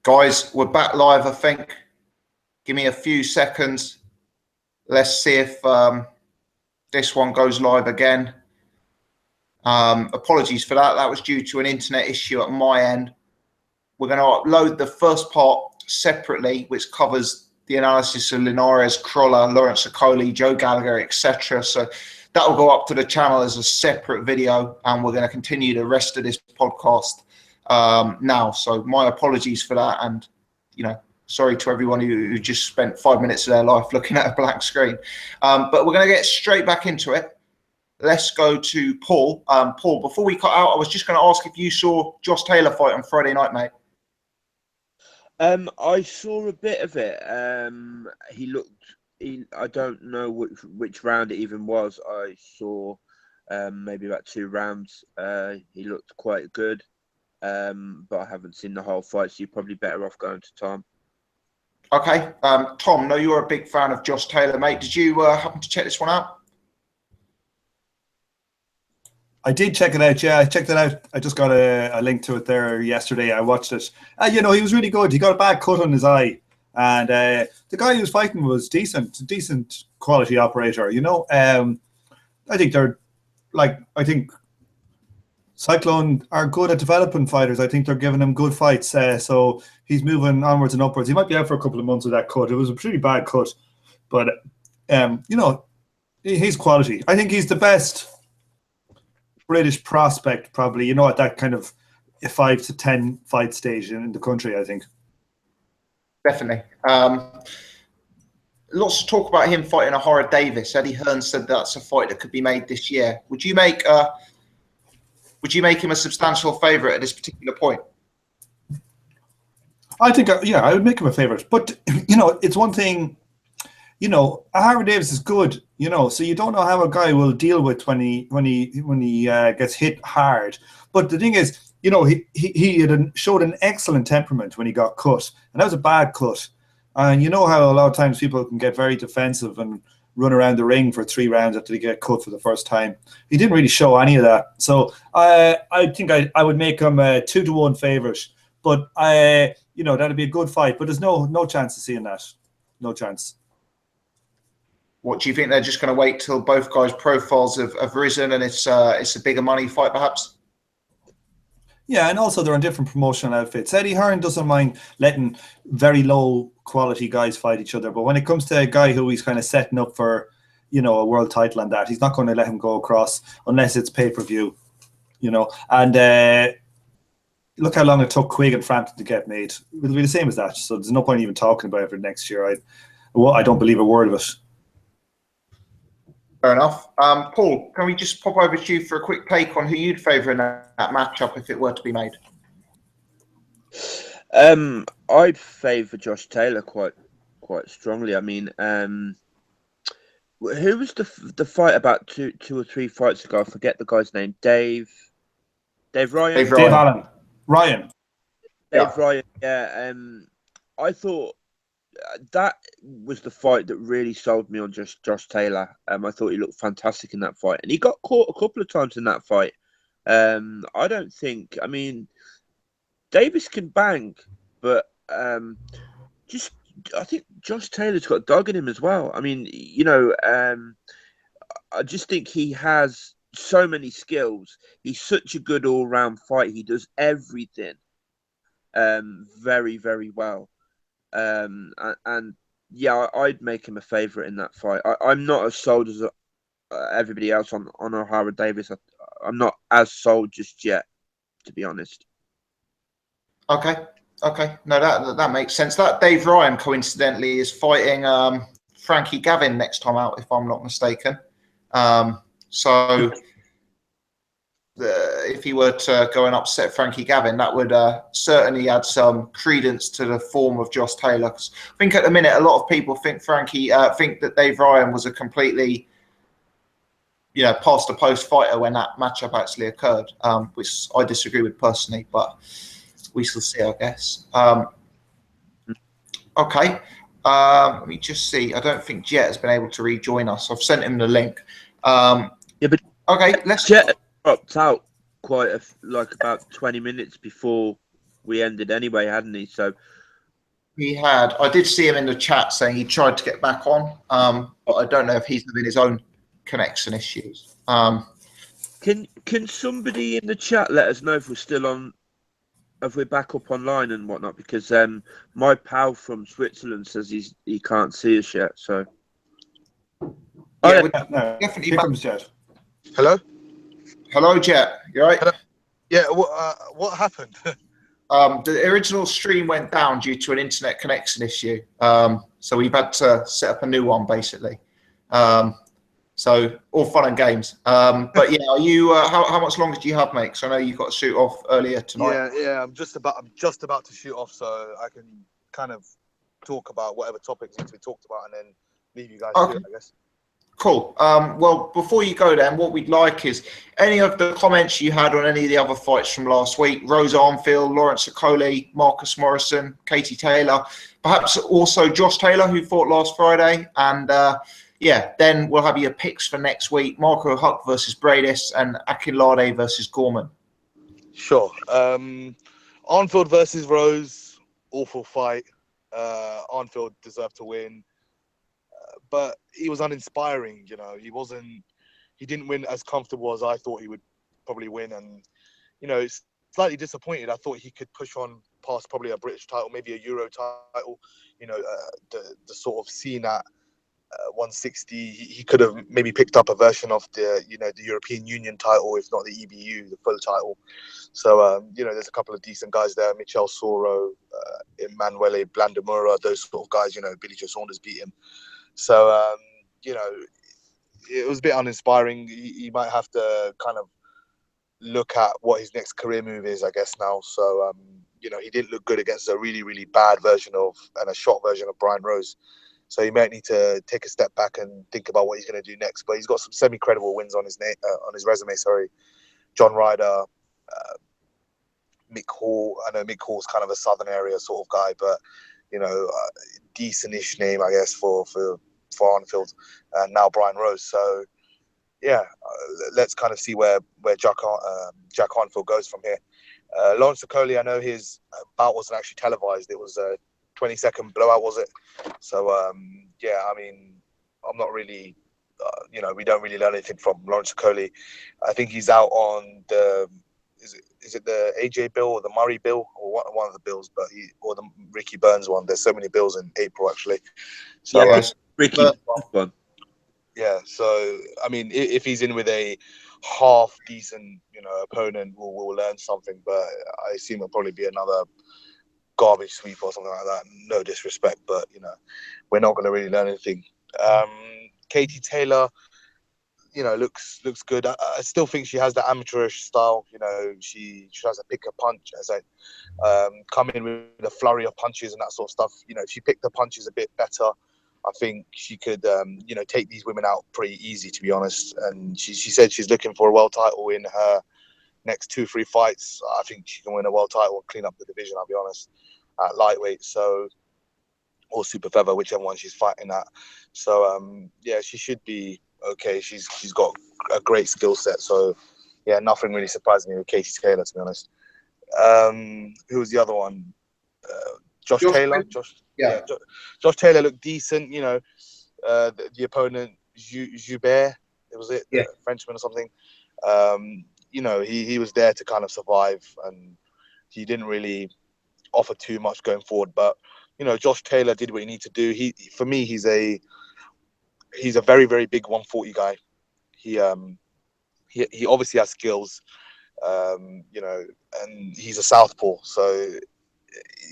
Guys, we're back live, I think. Give me a few seconds. Let's see if this one goes live again. Apologies for that. That was due to an internet issue at my end. We're going to upload the first part separately, which covers the analysis of Linares, Crawler, Lawrence Okoli, Joe Gallagher, etc. So that will go up to the channel as a separate video, and we're going to continue the rest of this podcast now. So my apologies for that, and sorry to everyone who just spent 5 minutes of their life looking at a blank screen. But we're going to get straight back into it. Let's go to Paul. Paul, before we cut out, I was just going to ask if you saw Josh Taylor fight on Friday night, mate. I saw a bit of it. I don't know which round it even was. I saw maybe about 2 rounds. He looked quite good, but I haven't seen the whole fight, so you're probably better off going to Tom. Okay. Tom, no, you're a big fan of Josh Taylor, mate. Did you happen to check this one out? I did check it out. Yeah, I checked it out. I just got a link to it there yesterday. I watched it. He was really good. He got a bad cut on his eye, and the guy he was fighting was decent quality operator. I think Cyclone are good at developing fighters. I think they're giving him good fights. So he's moving onwards and upwards. He might be out for a couple of months with that cut. It was a pretty bad cut, but he's quality. I think he's the best British prospect, probably, at that kind of 5 to 10 fight stage in the country, I think. Definitely. Lots to talk about him fighting Ahara Davis. Eddie Hearn said that's a fight that could be made this year. Would you make him a substantial favourite at this particular point? I think, I would make him a favourite. But, it's one thing, Ahara Davis is good, so you don't know how a guy will deal with when he gets hit hard. But the thing is, he had showed an excellent temperament when he got cut, and that was a bad cut. And you know how a lot of times people can get very defensive and run around the ring for 3 rounds after they get cut for the first time. He didn't really show any of that. So I think I would make him a 2-1 favourite. But that'd be a good fight. But there's no chance of seeing that. No chance. What do you think? They're just going to wait till both guys' profiles have risen and it's a bigger money fight, perhaps? Yeah, and also they're on different promotional outfits. Eddie Hearn doesn't mind letting very low quality guys fight each other, but when it comes to a guy who he's kind of setting up for, a world title and that, he's not going to let him go across unless it's pay-per-view, And look how long it took Quigg and Frampton to get made. It'll be the same as that, so there's no point even talking about it for next year. I don't believe a word of it. Fair enough. Paul, can we just pop over to you for a quick take on who you'd favour in that matchup if it were to be made? I'd favour Josh Taylor quite strongly. I mean, who was the fight about two or 3 fights ago? I forget the guy's name. Dave Ryan. Dave Allen. Ryan. Dave Ryan. Yeah. I thought that was the fight that really sold me on just Josh Taylor. I thought he looked fantastic in that fight, and he got caught a couple of times in that fight. I mean, Davis can bang, but I think Josh Taylor's got dog in him as well. I mean, I just think he has so many skills. He's such a good all-round fight. He does everything very, very well. And yeah, I'd make him a favourite in that fight. I'm not as sold as everybody else on Ahara Davis. I'm not as sold just yet, to be honest. Okay. No, that makes sense. That Dave Ryan, coincidentally, is fighting Frankie Gavin next time out, if I'm not mistaken. So if he were to go and upset Frankie Gavin, that would certainly add some credence to the form of Josh Taylor. 'Cause I think at the minute, a lot of people think that Dave Ryan was a completely, past the post fighter when that matchup actually occurred, which I disagree with personally, but we shall see, I guess. Okay. Let me just see. I don't think Jet has been able to rejoin us. I've sent him the link. But okay, let's. Jet dropped out quite about 20 minutes before we ended anyway, hadn't he? So He had. I did see him in the chat saying he tried to get back on, but I don't know if he's having his own connection issues. Can somebody in the chat let us know if we're still on, if we're back up online and whatnot? Because my pal from Switzerland says he can't see us yet. So Yeah, No, definitely here back. comes Jed. Hello? Hello, Jet. You all right? Hello. Yeah, what happened? The original stream went down due to an internet connection issue. So we've had to set up a new one, basically. So all fun and games. But yeah, are you? How much longer do you have, mate? 'Cause I know you got to shoot off earlier tonight. Yeah, I'm just about to shoot off, so I can kind of talk about whatever topics need to be talked about, and then leave you guys to it, I guess. Cool. Well, before you go then, what we'd like is any of the comments you had on any of the other fights from last week, Rose Armfield, Lawrence Okoli, Marcus Morrison, Katie Taylor, perhaps also Josh Taylor, who fought last Friday. And yeah, then we'll have your picks for next week. Marco Huck versus Briedis and Akinlade versus Gorman. Sure. Armfield versus Rose, awful fight. Armfield deserved to win. But he was uninspiring, you know. He didn't win as comfortable as I thought he would probably win, and you know, it's slightly disappointed. I thought he could push on past probably a British title, maybe a Euro title. You know, the sort of scene at 160, he could have maybe picked up a version of the European Union title, if not the EBU, the full title. So you know, there's a couple of decent guys there, Michel Soro, Emanuele Blandamura, those sort of guys. You know, Billy Joe Saunders beat him. So, you know, it was a bit uninspiring. He might have to kind of look at what his next career move is, I guess, now. So, you know, he didn't look good against a really, really bad version of, and a shot version of Brian Rose. So he might need to take a step back and think about what he's going to do next. But he's got some semi-credible wins on his resume. Sorry, John Ryder, Mick Hall. I know Mick Hall's kind of a southern area sort of guy, but you know, decent-ish name, I guess, for Armfield, and now Brian Rose. So yeah, let's kind of see where Jack Armfield goes from here. Lawrence Okoli, I know his bout wasn't actually televised. It was a 20-second blowout, was it? So yeah, I mean, I'm not really, you know, we don't really learn anything from Lawrence Okoli. I think he's out on the. Is it the AJ bill or the Murray bill, or one of the bills? But or the Ricky Burns one. There's so many bills in April actually. So yeah, Ricky one. Yeah, so I mean, if he's in with a half decent, you know, opponent, we'll learn something. But I assume it'll probably be another garbage sweep or something like that. No disrespect, but you know, we're not going to really learn anything. Katie Taylor, you know, looks good. I still think she has the amateurish style. You know, she tries to pick a punch, as I come in with a flurry of punches and that sort of stuff. You know, if she picked the punches a bit better, I think she could, you know, take these women out pretty easy, to be honest. And she said she's looking for a world title in her next 2-3 fights. I think she can win a world title and clean up the division, I'll be honest, at lightweight. So, or super feather, whichever one she's fighting at. So, yeah, she should be okay. She's got a great skill set. So, yeah, nothing really surprised me with Katie Taylor, to be honest. Who was the other one? Josh Taylor. Josh Taylor looked decent. You know, the opponent Joubert, was it? Yeah. Frenchman or something. You know, he was there to kind of survive, and he didn't really offer too much going forward. But you know, Josh Taylor did what he needed to do. For me, he's a very, very big 140 guy. He obviously has skills. You know, and he's a southpaw, so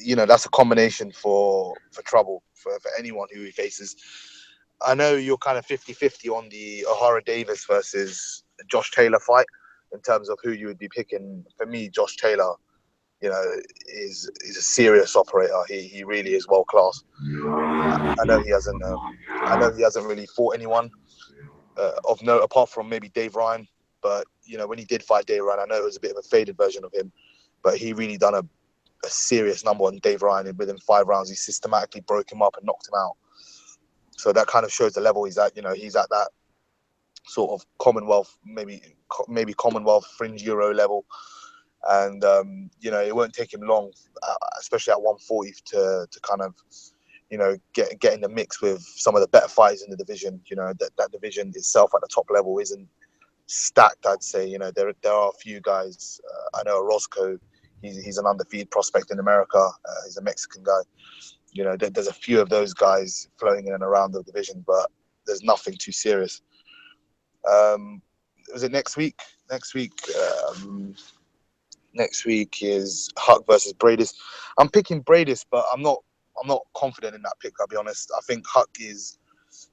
you know that's a combination for trouble for anyone who he faces. I know you're kind of 50-50 on the O'Hara Davis versus Josh Taylor fight in terms of who you would be picking. For me, Josh Taylor, you know, is a serious operator. He really is world class. I know he hasn't really fought anyone of note apart from maybe Dave Ryan. But you know, when he did fight Dave Ryan, I know it was a bit of a faded version of him, but he really done a serious number on Dave Ryan. Within 5 rounds, he systematically broke him up and knocked him out. So that kind of shows the level he's at. You know, he's at that sort of Commonwealth, maybe Commonwealth fringe Euro level. And it won't take him long, especially at 140, to kind of get in the mix with some of the better fighters in the division. That division itself at the top level isn't stacked, I'd say. There are a few guys. I know Orozco, he's an undefeated prospect in America. He's a Mexican guy. There's a few of those guys floating in and around the division, but there's nothing too serious. Was it next week? Next week is Huck versus Briedis. I'm picking Briedis, but I'm not confident in that pick, I'll be honest. I think Huck is,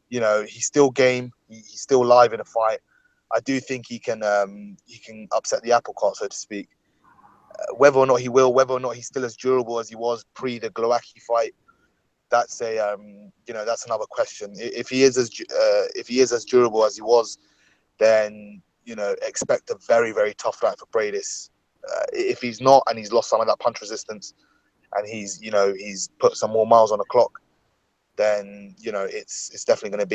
he's still game. He's still live in a fight. I do think he can upset the apple cart, so to speak. Whether or not he will, whether or not he's still as durable as he was pre the Glowacki fight, that's that's another question. If he is as durable as he was, then expect a very, very tough fight for Briedis. If he's not, and he's lost some of that punch resistance, and he's put some more miles on the clock, then it's definitely going to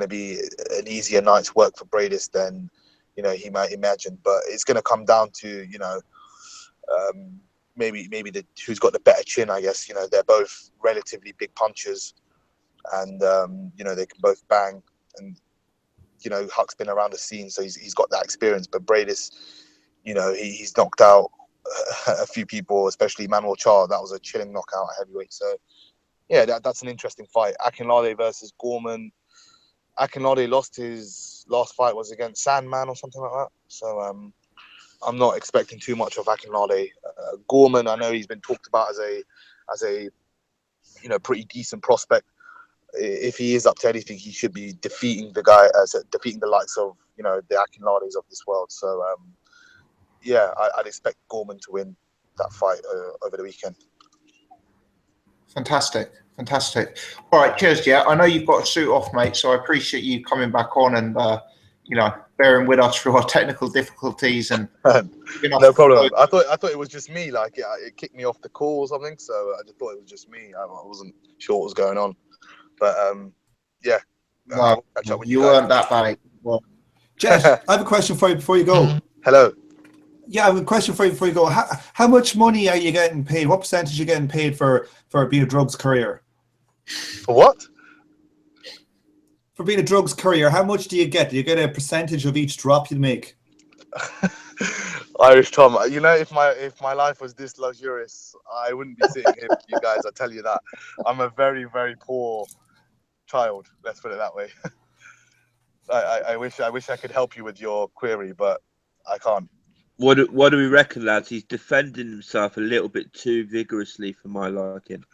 be an easier night's work for Briedis than he might imagine. But it's going to come down to maybe who's got the better chin, I guess. They're both relatively big punchers, and they can both bang. And Huck's been around the scene, so he's got that experience. But Briedis, he's knocked out a few people, especially Manuel Charr. That was a chilling knockout at heavyweight. So yeah, that's an interesting fight. Akinlade versus Gorman. Akinlade lost his last fight, was against Sandman or something like that. So I'm not expecting too much of Akinlade. Gorman, I know he's been talked about as a pretty decent prospect. If he is up to anything, he should be defeating the likes of the Akinlades of this world. So I'd expect Gorman to win that fight over the weekend. Fantastic. All right, cheers, yeah. I know you've got a suit off, mate, so I appreciate you coming back on and bearing with us through our technical difficulties and no problem. I thought it was just me. Like it kicked me off the call or something, so I just thought it was just me. I wasn't sure what was going on, but no, you weren't that bad. Well, Jess, I have a question for you before you go. Hello. Yeah, I have a question for you before you go. How much money are you getting paid? What percentage are you getting paid for being a drugs courier? For what? For being a drugs courier, how much do you get? Do you get a percentage of each drop you make? Irish Tom, if my life was this luxurious, I wouldn't be sitting here with you guys. I tell you that. I'm a very, very poor child. Let's put it that way. I wish I could help you with your query, but I can't. What do we reckon, lads? He's defending himself a little bit too vigorously for my liking.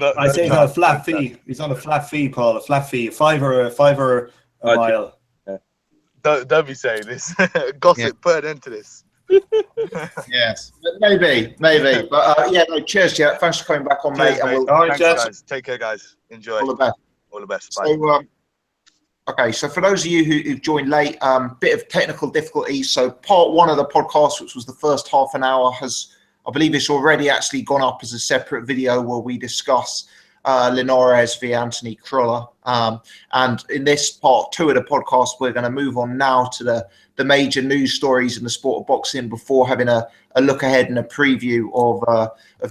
I say he's on a flat fee. He's on a flat fee, Paul. A flat fee, fiver a mile. Don't be saying this. Gossip, put an end to this. Yes, maybe. But cheers, yeah. Thanks for coming back on, mate. Cheers, mate. Thanks, guys. Take care, guys. Enjoy. All the best. All the best. Bye. So, okay, so for those of you who've joined late, bit of technical difficulties. So part one of the podcast, which was the first half an hour, I believe it's already actually gone up as a separate video where we discuss Linares v Anthony Crolla. And in this part two of the podcast, we're going to move on now to the major news stories in the sport of boxing before having a look ahead and a preview of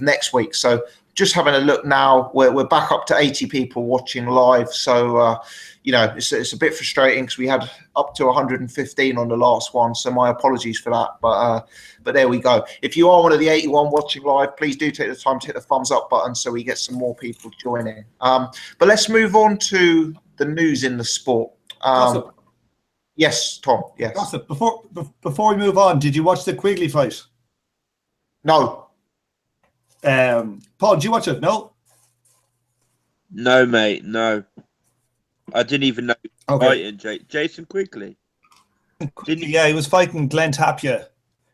next week. So just having a look now, we're back up to 80 people watching live. So, it's a bit frustrating because we had up to 115 on the last one. So my apologies for that. But there we go. If you are one of the 81 watching live, please do take the time to hit the thumbs up button so we get some more people joining. But let's move on to the news in the sport. Yes, Tom. Yes. Gossip, before we move on, did you watch the Quigley fight? No. Paul, did you watch it? No? No, mate, no. I didn't even know he was fighting Jason Quigley. Yeah, he was fighting Glenn Tapia.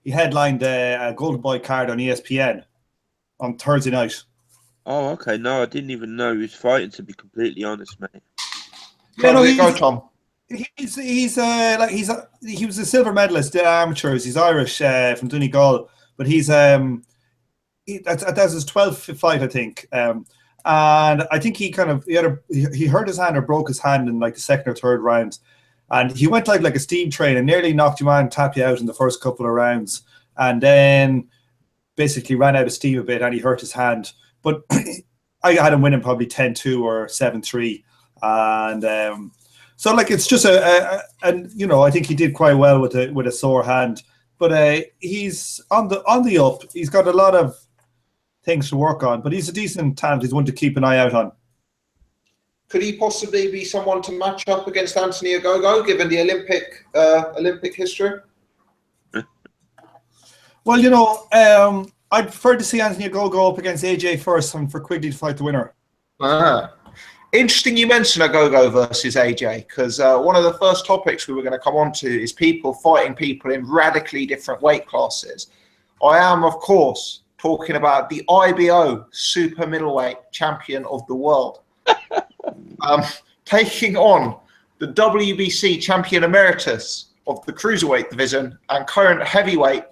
He headlined a Golden Boy card on ESPN on Thursday night. Oh, okay. No, I didn't even know he was fighting, to be completely honest, mate. Go, Tom. He was a silver medalist at amateurs. He's Irish from Donegal, but that's his 12th fight, I think. And I think he hurt his hand or broke his hand in like the second or third round. And he went like a steam train and nearly knocked you and tapped you out in the first couple of rounds. And then basically ran out of steam a bit and he hurt his hand. But I had him winning probably 10-2 or 7-3. And so like it's just and you know, I think he did quite well with a sore hand. But he's on the up. He's got a lot of things to work on, but he's a decent talent. He's one to keep an eye out on. Could he possibly be someone to match up against Anthony Ogogo, given the Olympic history? Well, you know, I'd prefer to see Anthony Ogogo up against AJ first and for Quigley to fight the winner. Interesting you mentioned Ogogo versus AJ, because one of the first topics we were going to come on to is people fighting people in radically different weight classes. I am, of course, talking about the IBO super middleweight champion of the world. Taking on the WBC champion emeritus of the cruiserweight division and current heavyweight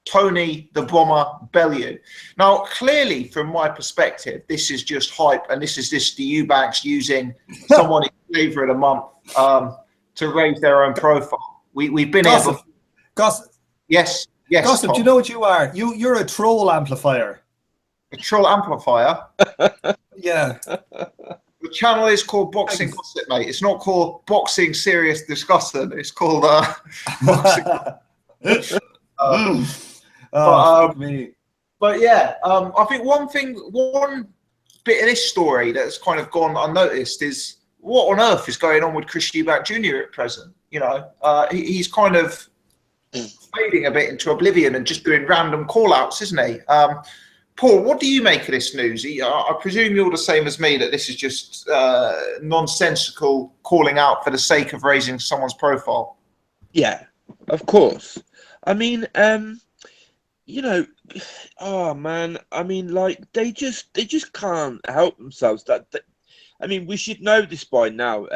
Tony the Bomber Bellew. Now, clearly, from my perspective, this is just hype, and this is just the Eubanks using someone in favour of the month to raise their own profile. We've been able. Gossip. Yes. Gossip. Tom. Do you know what you are? You're a troll amplifier. A troll amplifier. Yeah. The channel is called Boxing Gossip, mate. It's not called Boxing Serious Discussion. It's called Boxing. But yeah, I think one bit of this story that's kind of gone unnoticed is what on earth is going on with Chris Eubank Jr. at present. You know, he's kind of fading a bit into oblivion and just doing random call-outs, isn't he? Paul, what do you make of this news? I presume you're the same as me, that this is just nonsensical calling out for the sake of raising someone's profile. Yeah, of course. I mean, you know, oh man, I mean, like they just can't help themselves. I mean, we should know this by now.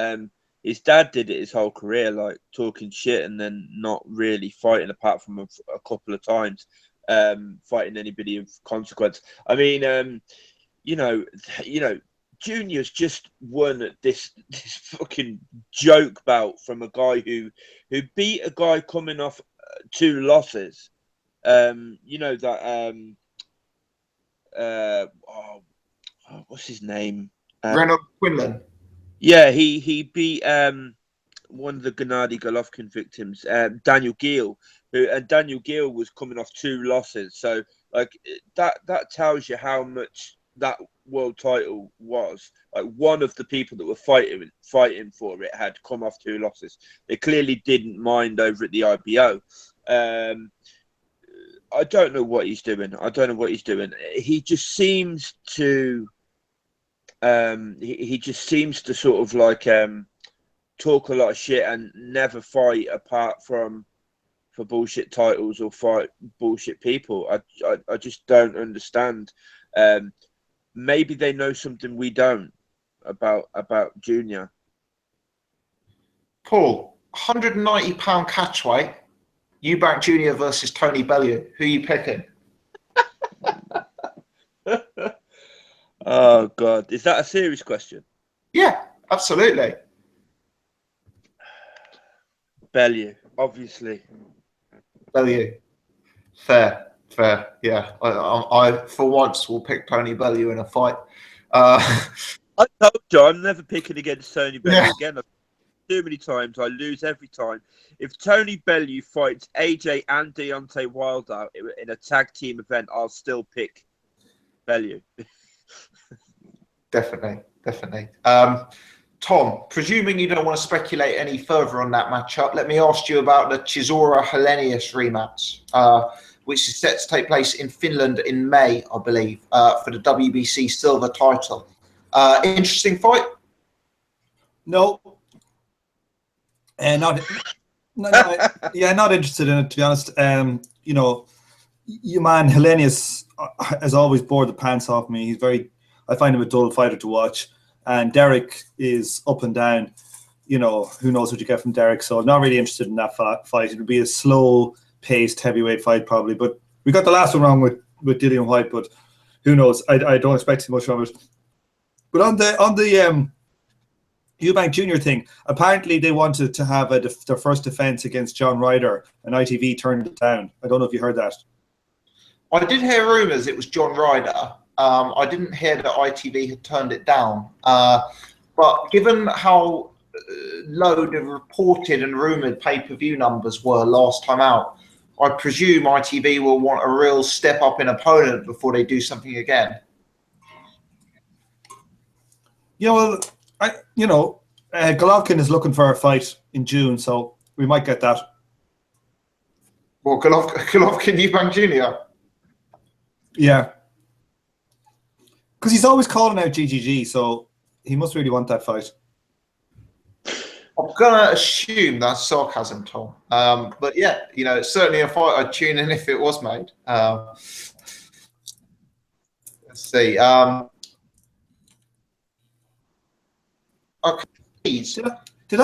His dad did it his whole career, like talking shit and then not really fighting, apart from a couple of times. Fighting anybody of consequence. I mean, you know, Junior's just won this fucking joke bout from a guy who beat a guy coming off 2 losses. You know that what's his name? Reynolds Quinlan. Yeah, he beat one of the Gennady Golovkin victims, Daniel Geale, and Daniel Geale was coming off 2 losses. So like that tells you how much that world title was. Like one of the people that were fighting for it had come off 2 losses. They clearly didn't mind over at the IBO. I don't know what he's doing. He just seems to he just seems to sort of like talk a lot of shit and never fight apart from for bullshit titles or fight bullshit people. I just don't understand. Maybe they know something we don't about Junior. Paul, 190-pound catchweight, Eubank Jr. versus Tony Bellew. Who are you picking? Oh God, is that a serious question? Yeah, absolutely. Bellew, obviously. Bellew. Fair. Yeah, I for once will pick Tony Bellew in a fight. I told you I'm never picking against Tony Bellew again. Too many times, I lose every time. If Tony Bellew fights AJ and Deontay Wilder in a tag team event, I'll still pick Bellew. Definitely. Tom, presuming you don't want to speculate any further on that matchup, let me ask you about the Chisora Helenius rematch, which is set to take place in Finland in May, I believe, for the WBC silver title. Interesting fight? No. Not interested in it, to be honest. You know, your man Helenius has always bored the pants off me. I find him a dull fighter to watch. And Derek is up and down. You know, who knows what you get from Derek. So I'm not really interested in that fight. It'll be a slow-paced heavyweight fight probably. But we got the last one wrong with Dillian White. But who knows? I don't expect too much from it. But on the Eubank Jr. thing. Apparently, they wanted to have their first defense against John Ryder, and ITV turned it down. I don't know if you heard that. I did hear rumours it was John Ryder. I didn't hear that ITV had turned it down. But given how low the reported and rumoured pay-per-view numbers were last time out, I presume ITV will want a real step up in opponent before they do something again. Yeah, well, Golovkin is looking for a fight in June, so we might get that. Well, Golovkin, Eubank Jr. Yeah, because he's always calling out GGG, so he must really want that fight. I'm gonna assume that's sarcasm, Tom. But yeah, it's certainly a fight I'd tune in if it was made. Let's see. Okay. Did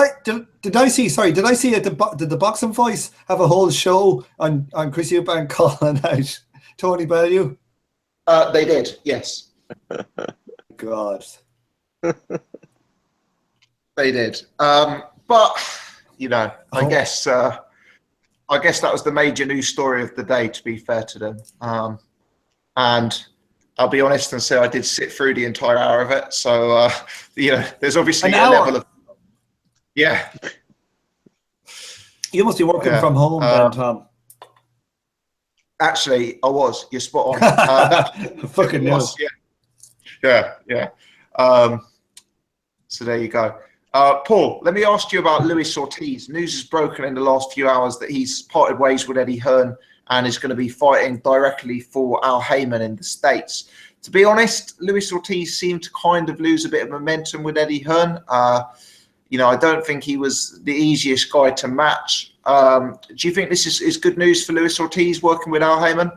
I see? Sorry, did I see did the Boxing Voice have a whole show on Chris Eubank calling out Tony Bellew? They did, yes. God. They did. But I guess that was the major news story of the day, to be fair to them. And I'll be honest and say I did sit through the entire hour of it. So there's obviously a level of You must be working from home then, Tom. Actually, I was. You're spot on. Fucking was, yeah. So there you go. Paul, let me ask you about Luis Ortiz. News has broken in the last few hours that he's parted ways with Eddie Hearn and is going to be fighting directly for Al Haymon in the States. To be honest, Luis Ortiz seemed to kind of lose a bit of momentum with Eddie Hearn. I don't think he was the easiest guy to match. Do you think this is good news for Luis Ortiz working with Al Haymon?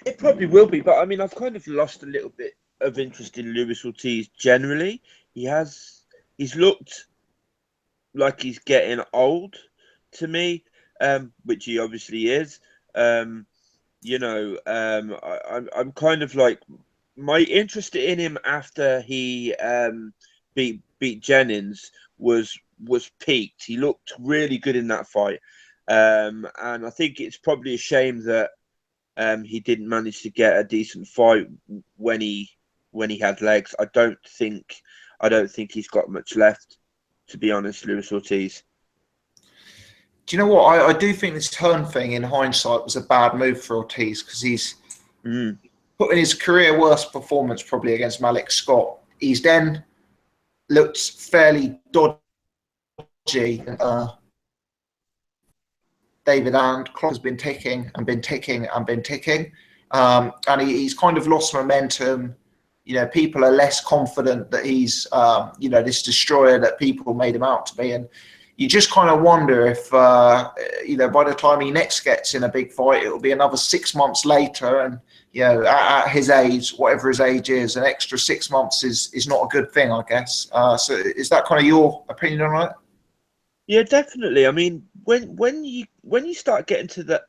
It probably will be, but I mean, I've kind of lost a little bit of interest in Luis Ortiz generally. He's looked like he's getting old to me, which he obviously is. I'm kind of like, my interest in him after he beat Jennings was peaked. He looked really good in that fight, and I think it's probably a shame that he didn't manage to get a decent fight when he had legs. I don't think he's got much left, to be honest, Luis Ortiz. Do you know what? I do think this Hearn thing, in hindsight, was a bad move for Ortiz because he's put in his career worst performance probably against Malik Scott. He's then looked fairly dodgy. David and clock has been ticking and been ticking and been ticking. And he's kind of lost momentum. People are less confident that he's, this destroyer that people made him out to be. And you just kind of wonder if, by the time he next gets in a big fight, it'll be another 6 months later. And, at his age, whatever his age is, an extra 6 months is not a good thing, I guess. So is that kind of your opinion on it? Yeah, definitely. I mean, when you start getting to that,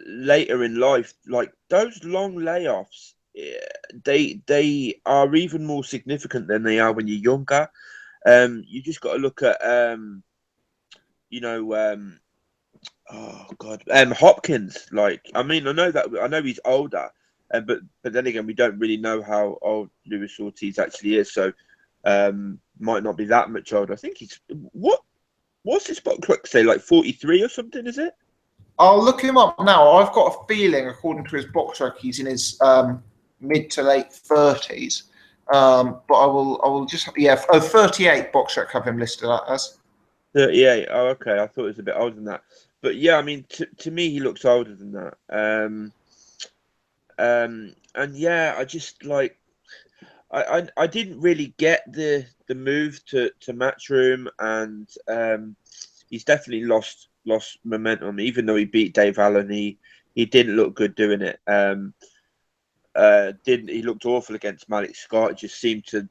later in life, like those long layoffs, they are even more significant than they are when you're younger. You just got to look at Hopkins. Like, I mean, I know he's older, but then again, we don't really know how old Luis Ortiz actually is, so might not be that much older. I think he's what's his spot clock say, like 43 or something, is it? I'll look him up now. I've got a feeling, according to his box rec, he's in his mid to late 30s. But I will just 38 box rec have him listed as 38. Oh, okay. I thought it was a bit older than that. But yeah, I mean, to me, he looks older than that. And yeah, I just like. I didn't really get the move to Matchroom, and he's definitely lost momentum. Even though he beat Dave Allen, he didn't look good doing it. He looked awful against Malik Scott. It just seemed to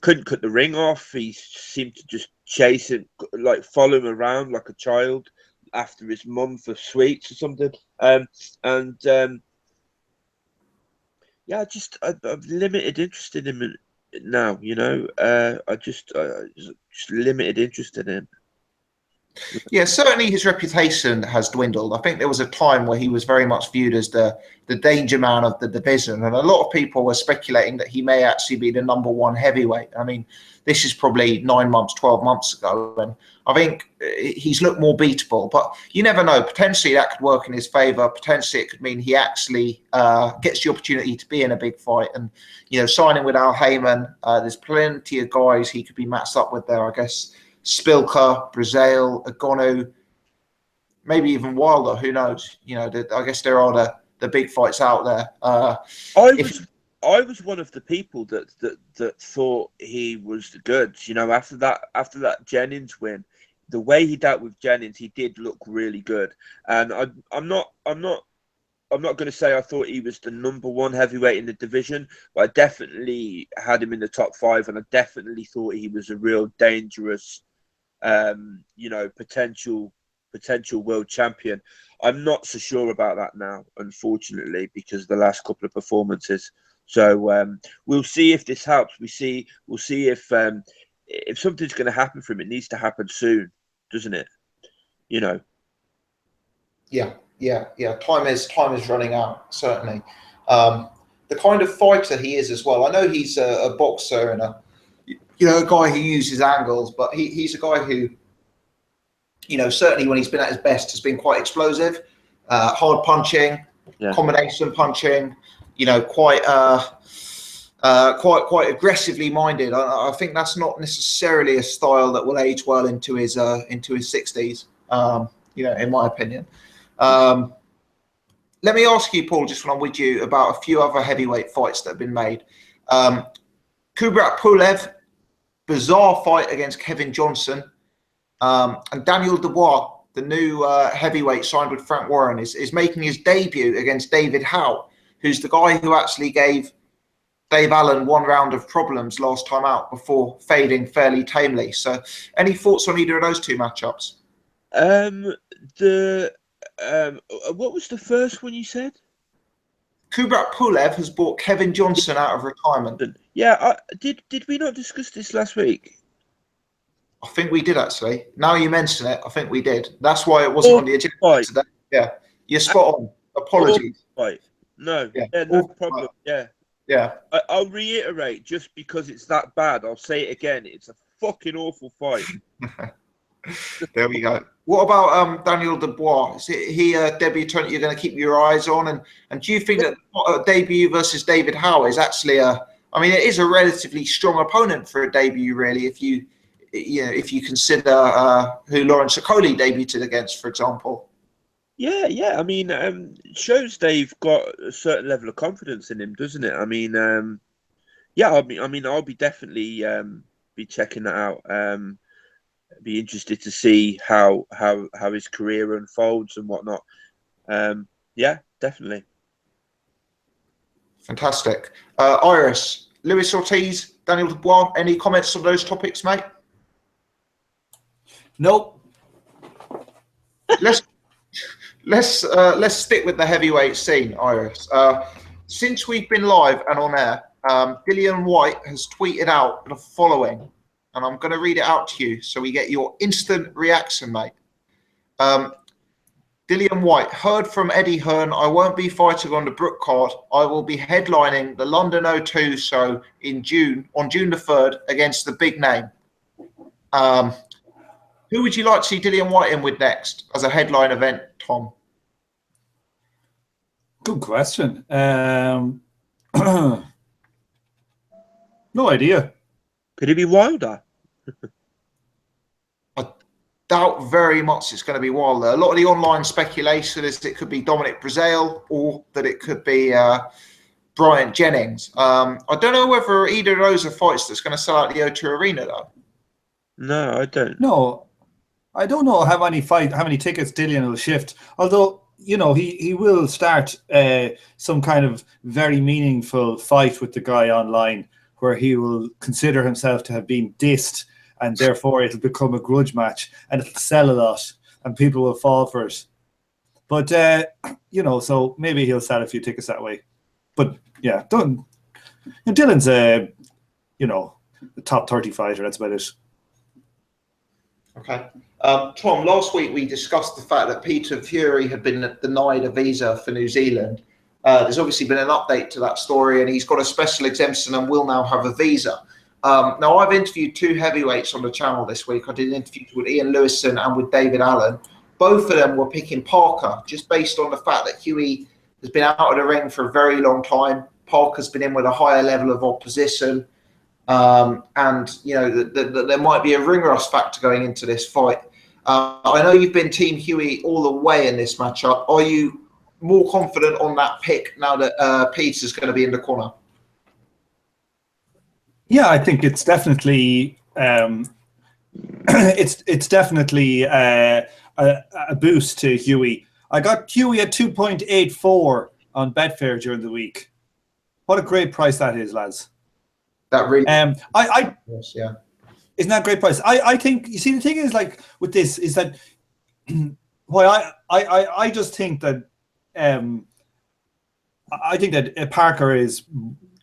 couldn't cut the ring off. He seemed to just chase him, like follow him around like a child after his mum for sweets or something. Yeah, I've limited interest in him now. I just limited interest in him. Yeah, certainly his reputation has dwindled. I think there was a time where he was very much viewed as the danger man of the division, and a lot of people were speculating that he may actually be the number one heavyweight. I mean, this is probably 9 months, 12 months ago, and I think he's looked more beatable. But you never know. Potentially that could work in his favour. Potentially it could mean he actually gets the opportunity to be in a big fight. And signing with Al Heyman, there's plenty of guys he could be matched up with there, I guess. Spilker, Brazil, Agonu, maybe even Wilder. Who knows? I guess there are the big fights out there. I was one of the people that thought he was the goods. After that Jennings win, the way he dealt with Jennings, he did look really good. And I'm not going to say I thought he was the number one heavyweight in the division, but I definitely had him in the top 5, and I definitely thought he was a real dangerous, potential world champion. I'm not so sure about that now, unfortunately, because of the last couple of performances. So we'll see if this helps. We'll see if something's going to happen for him. It needs to happen soon, doesn't it? Yeah. Time is running out, certainly. The kind of fighter he is as well. I know he's a boxer and a guy who uses angles, but he's a guy who, certainly when he's been at his best, has been quite explosive, hard punching, combination punching. Quite aggressively minded. I think that's not necessarily a style that will age well into his 60s. In my opinion. Let me ask you, Paul, just when I'm with you, about a few other heavyweight fights that have been made. Kubrat Pulev, bizarre fight against Kevin Johnson, and Daniel Dubois, the new heavyweight signed with Frank Warren, is making his debut against David Howe, who's the guy who actually gave Dave Allen one round of problems last time out before fading fairly tamely. So any thoughts on either of those two matchups? What was the first one you said? Kubrat Pulev has brought Kevin Johnson out of retirement. Yeah, did we not discuss this last week? I think we did, actually. Now you mention it, I think we did. That's why it wasn't on the agenda today. Yeah, you're spot on. Apologies. Right. No, no problem. Yeah. I'll reiterate, just because it's that bad, I'll say it again. It's a fucking awful fight. There we go. What about Daniel Dubois? Is he a debutant you're going to keep your eyes on? And do you think that a debut versus David Howe is actually it is a relatively strong opponent for a debut, really, if you consider who Lawrence Okoli debuted against, for example. Yeah. It shows they've got a certain level of confidence in him, doesn't it? I'll be definitely be checking that out. Be interested to see how his career unfolds and whatnot. Definitely. Fantastic. Iris, Luis Ortiz, Daniel Dubois, any comments on those topics, mate? Nope. Let's stick with the heavyweight scene, Iris. Since we've been live and on air, Dillian White has tweeted out the following, and I'm going to read it out to you so we get your instant reaction, mate. Dillian White, heard from Eddie Hearn, I won't be fighting on the Brook card. I will be headlining the London O2 show on June the 3rd against the big name. Who would you like to see Dillian White in with next as a headline event, Tom? Good question. No idea. Could it be Wilder? I doubt very much it's going to be Wilder. A lot of the online speculation is that it could be Dominic Breazeale or that it could be Bryant Jennings. I don't know whether either of those are fights that's going to sell out the O2 Arena, though. No, I don't. No, I don't know how many tickets Dillian will shift. Although, he will start some kind of very meaningful fight with the guy online where he will consider himself to have been dissed, and therefore it'll become a grudge match and it'll sell a lot and people will fall for it. But, so maybe he'll sell a few tickets that way. But yeah, Dylan's a top 30 fighter. That's about it. Okay. Tom, last week we discussed the fact that Peter Fury had been denied a visa for New Zealand. There's obviously been an update to that story, and he's got a special exemption and will now have a visa. Now, I've interviewed two heavyweights on the channel this week. I did interviews with Ian Lewison and with David Allen. Both of them were picking Parker, just based on the fact that Hughie has been out of the ring for a very long time. Parker's been in with a higher level of opposition. And, there might be a ring rust factor going into this fight. I know you've been Team Hughie all the way in this matchup. Are you more confident on that pick now that Peter's going to be in the corner? Yeah, I think it's definitely it's definitely a boost to Hughie. I got Hughie at 2.84 on Betfair during the week. What a great price that is, lads. That really, yes, yeah. Isn't that a great price? I think, you see, the thing is, like, with this is that I just think that I think that Parker is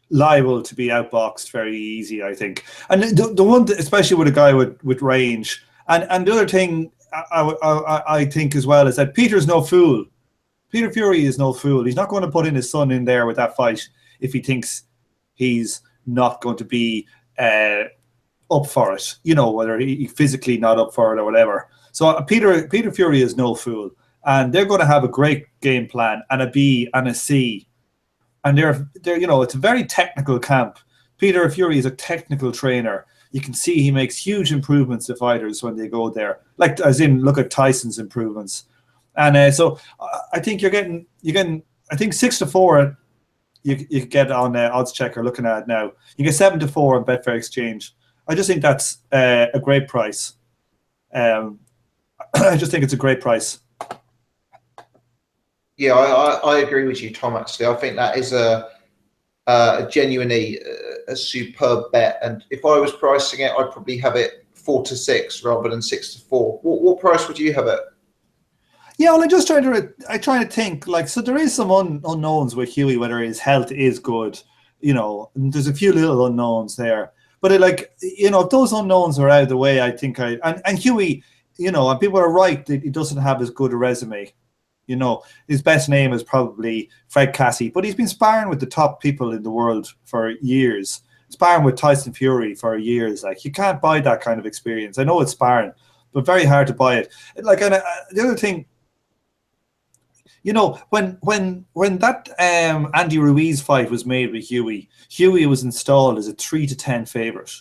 liable to be outboxed very easy, I think. And the one, especially with a guy with range, and the other thing I think as well is that Peter's no fool. Peter Fury is no fool. He's not going to put in his son in there with that fight if he thinks he's not going to be up for it, whether he physically not up for it or whatever. So Peter Fury is no fool, and they're going to have a great game plan and a B and a C, and they're it's a very technical camp. Peter Fury is a technical trainer. You can see he makes huge improvements to fighters when they go there, like as in look at Tyson's improvements, and so I think you're getting I think 6-4. You get on Odds Checker looking at it now. You get 7-4 on Betfair Exchange. I just think that's a great price. I just think it's a great price. Yeah, I agree with you, Tom. Actually, I think that is a genuinely a superb bet. And if I was pricing it, I'd probably have it 4-6 rather than 6-4. What price would you have it? Yeah, well, I'm trying to think, like, so there is some unknowns with Hughie, whether his health is good, and there's a few little unknowns there. But if those unknowns are out of the way, I think and Hughie, and people are right that he doesn't have as good a resume. His best name is probably Fred Cassie, but he's been sparring with the top people in the world for years, sparring with Tyson Fury for years. Like, you can't buy that kind of experience. I know it's sparring, but very hard to buy it. Like, and the other thing, when that Andy Ruiz fight was made with Hughie was installed as a 3-10 favorite.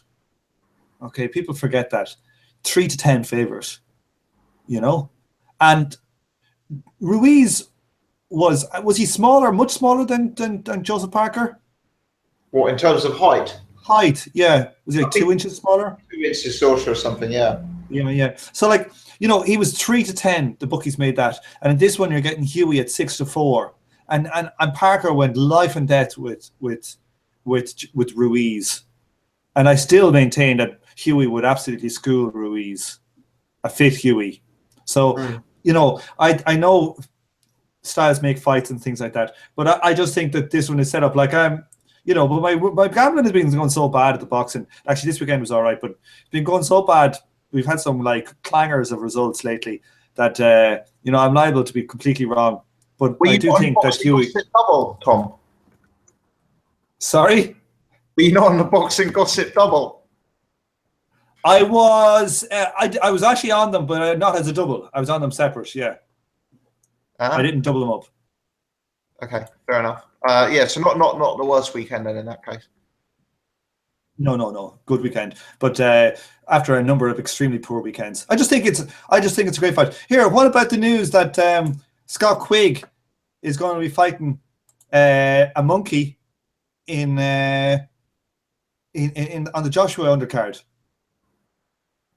Okay, people forget that 3-10 favorite. And Ruiz was he smaller, much smaller than Joseph Parker? What, in terms of height? Height, yeah. Was he like 2 inches smaller? 2 inches shorter or something, yeah. Yeah. So, he was 3-10. The bookies made that, and in this one you're getting Hughie at 6-4, and Parker went life and death with Ruiz, and I still maintain that Hughie would absolutely school Ruiz, a fit Hughie. So I know styles make fights and things like that, but I just think that this one is set up like but my gambling has been going so bad at the boxing. Actually, this weekend was all right, but it's been going so bad. We've had some clangers of results lately that I'm liable to be completely wrong. But I do think that Hughie double, Tom. Sorry? Were you not on the boxing gossip double? I was I was actually on them, but not as a double. I was on them separate, yeah. I didn't double them up. Okay, fair enough. So not the worst weekend then in that case. No. Good weekend. But after a number of extremely poor weekends. I just think it's a great fight. Here, what about the news that Scott Quigg is going to be fighting a monkey in on the Joshua undercard?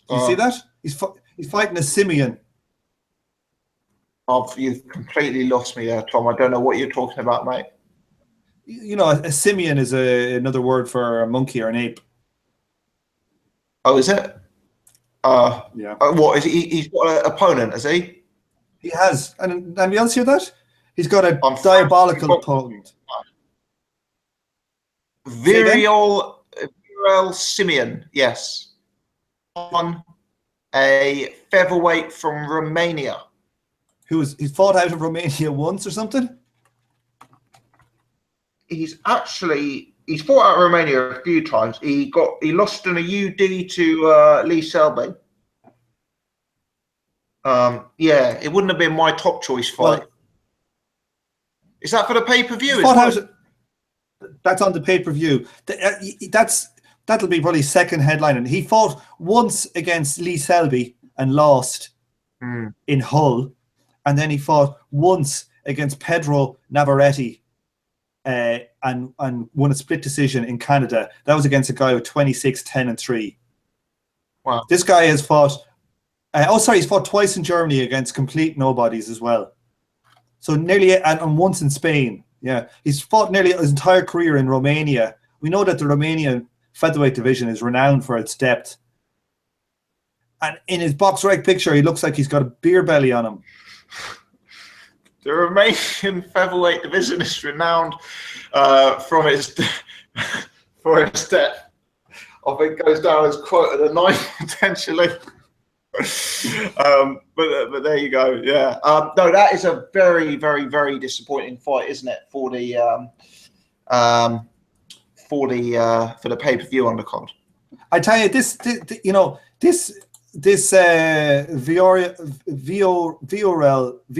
Do you see that? He's fighting a simian. You've completely lost me there, Tom. I don't know what you're talking about, mate. A simian is another word for a monkey or an ape. Oh, is it? Yeah. What is he? He's got an opponent, has he? He has. And anybody else hear that? He's got a diabolical opponent. Viral Simeon, yes. On a featherweight from Romania. He's fought out of Romania once or something? He's fought out of Romania a few times. He lost in a UD to Lee Selby. Yeah, it wouldn't have been my top choice fight. Well, is that for the pay-per-view? That's on the pay-per-view. That'll be probably second headline. He fought once against Lee Selby and lost in Hull, and then he fought once against Pedro Navarrete and won a split decision in Canada. That was against a guy with 26-10-3. Wow. This guy has fought. He's fought twice in Germany against complete nobodies as well. So nearly, and once in Spain. Yeah, he's fought nearly his entire career in Romania. We know that the Romanian featherweight division is renowned for its depth. And in his box rec picture, he looks like he's got a beer belly on him. The Romanian featherweight division is renowned for its depth. I think goes down as quoted a 9 potentially. But there you go. Yeah. No, that is a very, very, very disappointing fight, isn't it? For the pay-per-view undercard. I tell you, this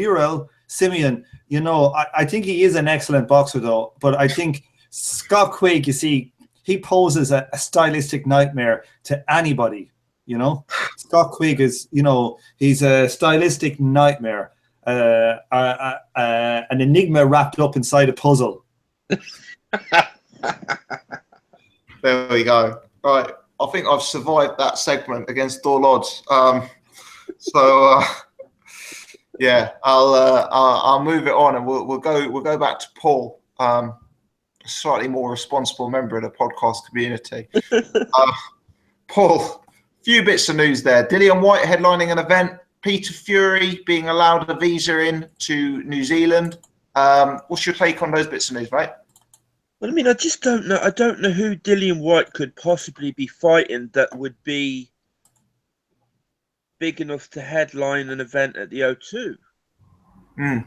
Viral Simeon, I think he is an excellent boxer though, but I think Scott Quigg, you see, he poses a stylistic nightmare to anybody. Scott Quigg is, he's a stylistic nightmare, an enigma wrapped up inside a puzzle. There we go. Right, I think I've survived that segment against all odds. Yeah, I'll move it on, and we'll go back to Paul, a slightly more responsible member of the podcast community. Paul. Few bits of news there. Dillian Whyte headlining an event. Peter Fury being allowed a visa in to New Zealand. What's your take on those bits of news, mate? Well, I mean, I just don't know. I don't know who Dillian Whyte could possibly be fighting that would be big enough to headline an event at the O2. I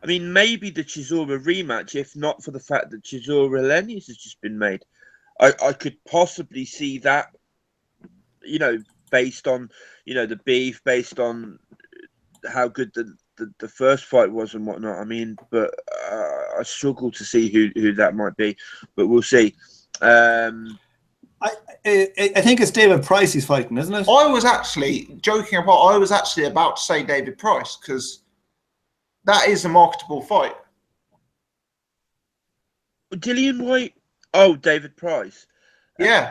mean, maybe the Chisora rematch, if not for the fact that Chisora Hellenius has just been made. I could possibly see that. Based on, the beef, based on how good the first fight was and whatnot. I mean, but I struggle to see who that might be, but we'll see. I think it's David Price he's fighting, isn't it? I was actually joking about. I was actually about to say David Price because that is a marketable fight. Dillian Whyte. Oh, David Price. Yeah.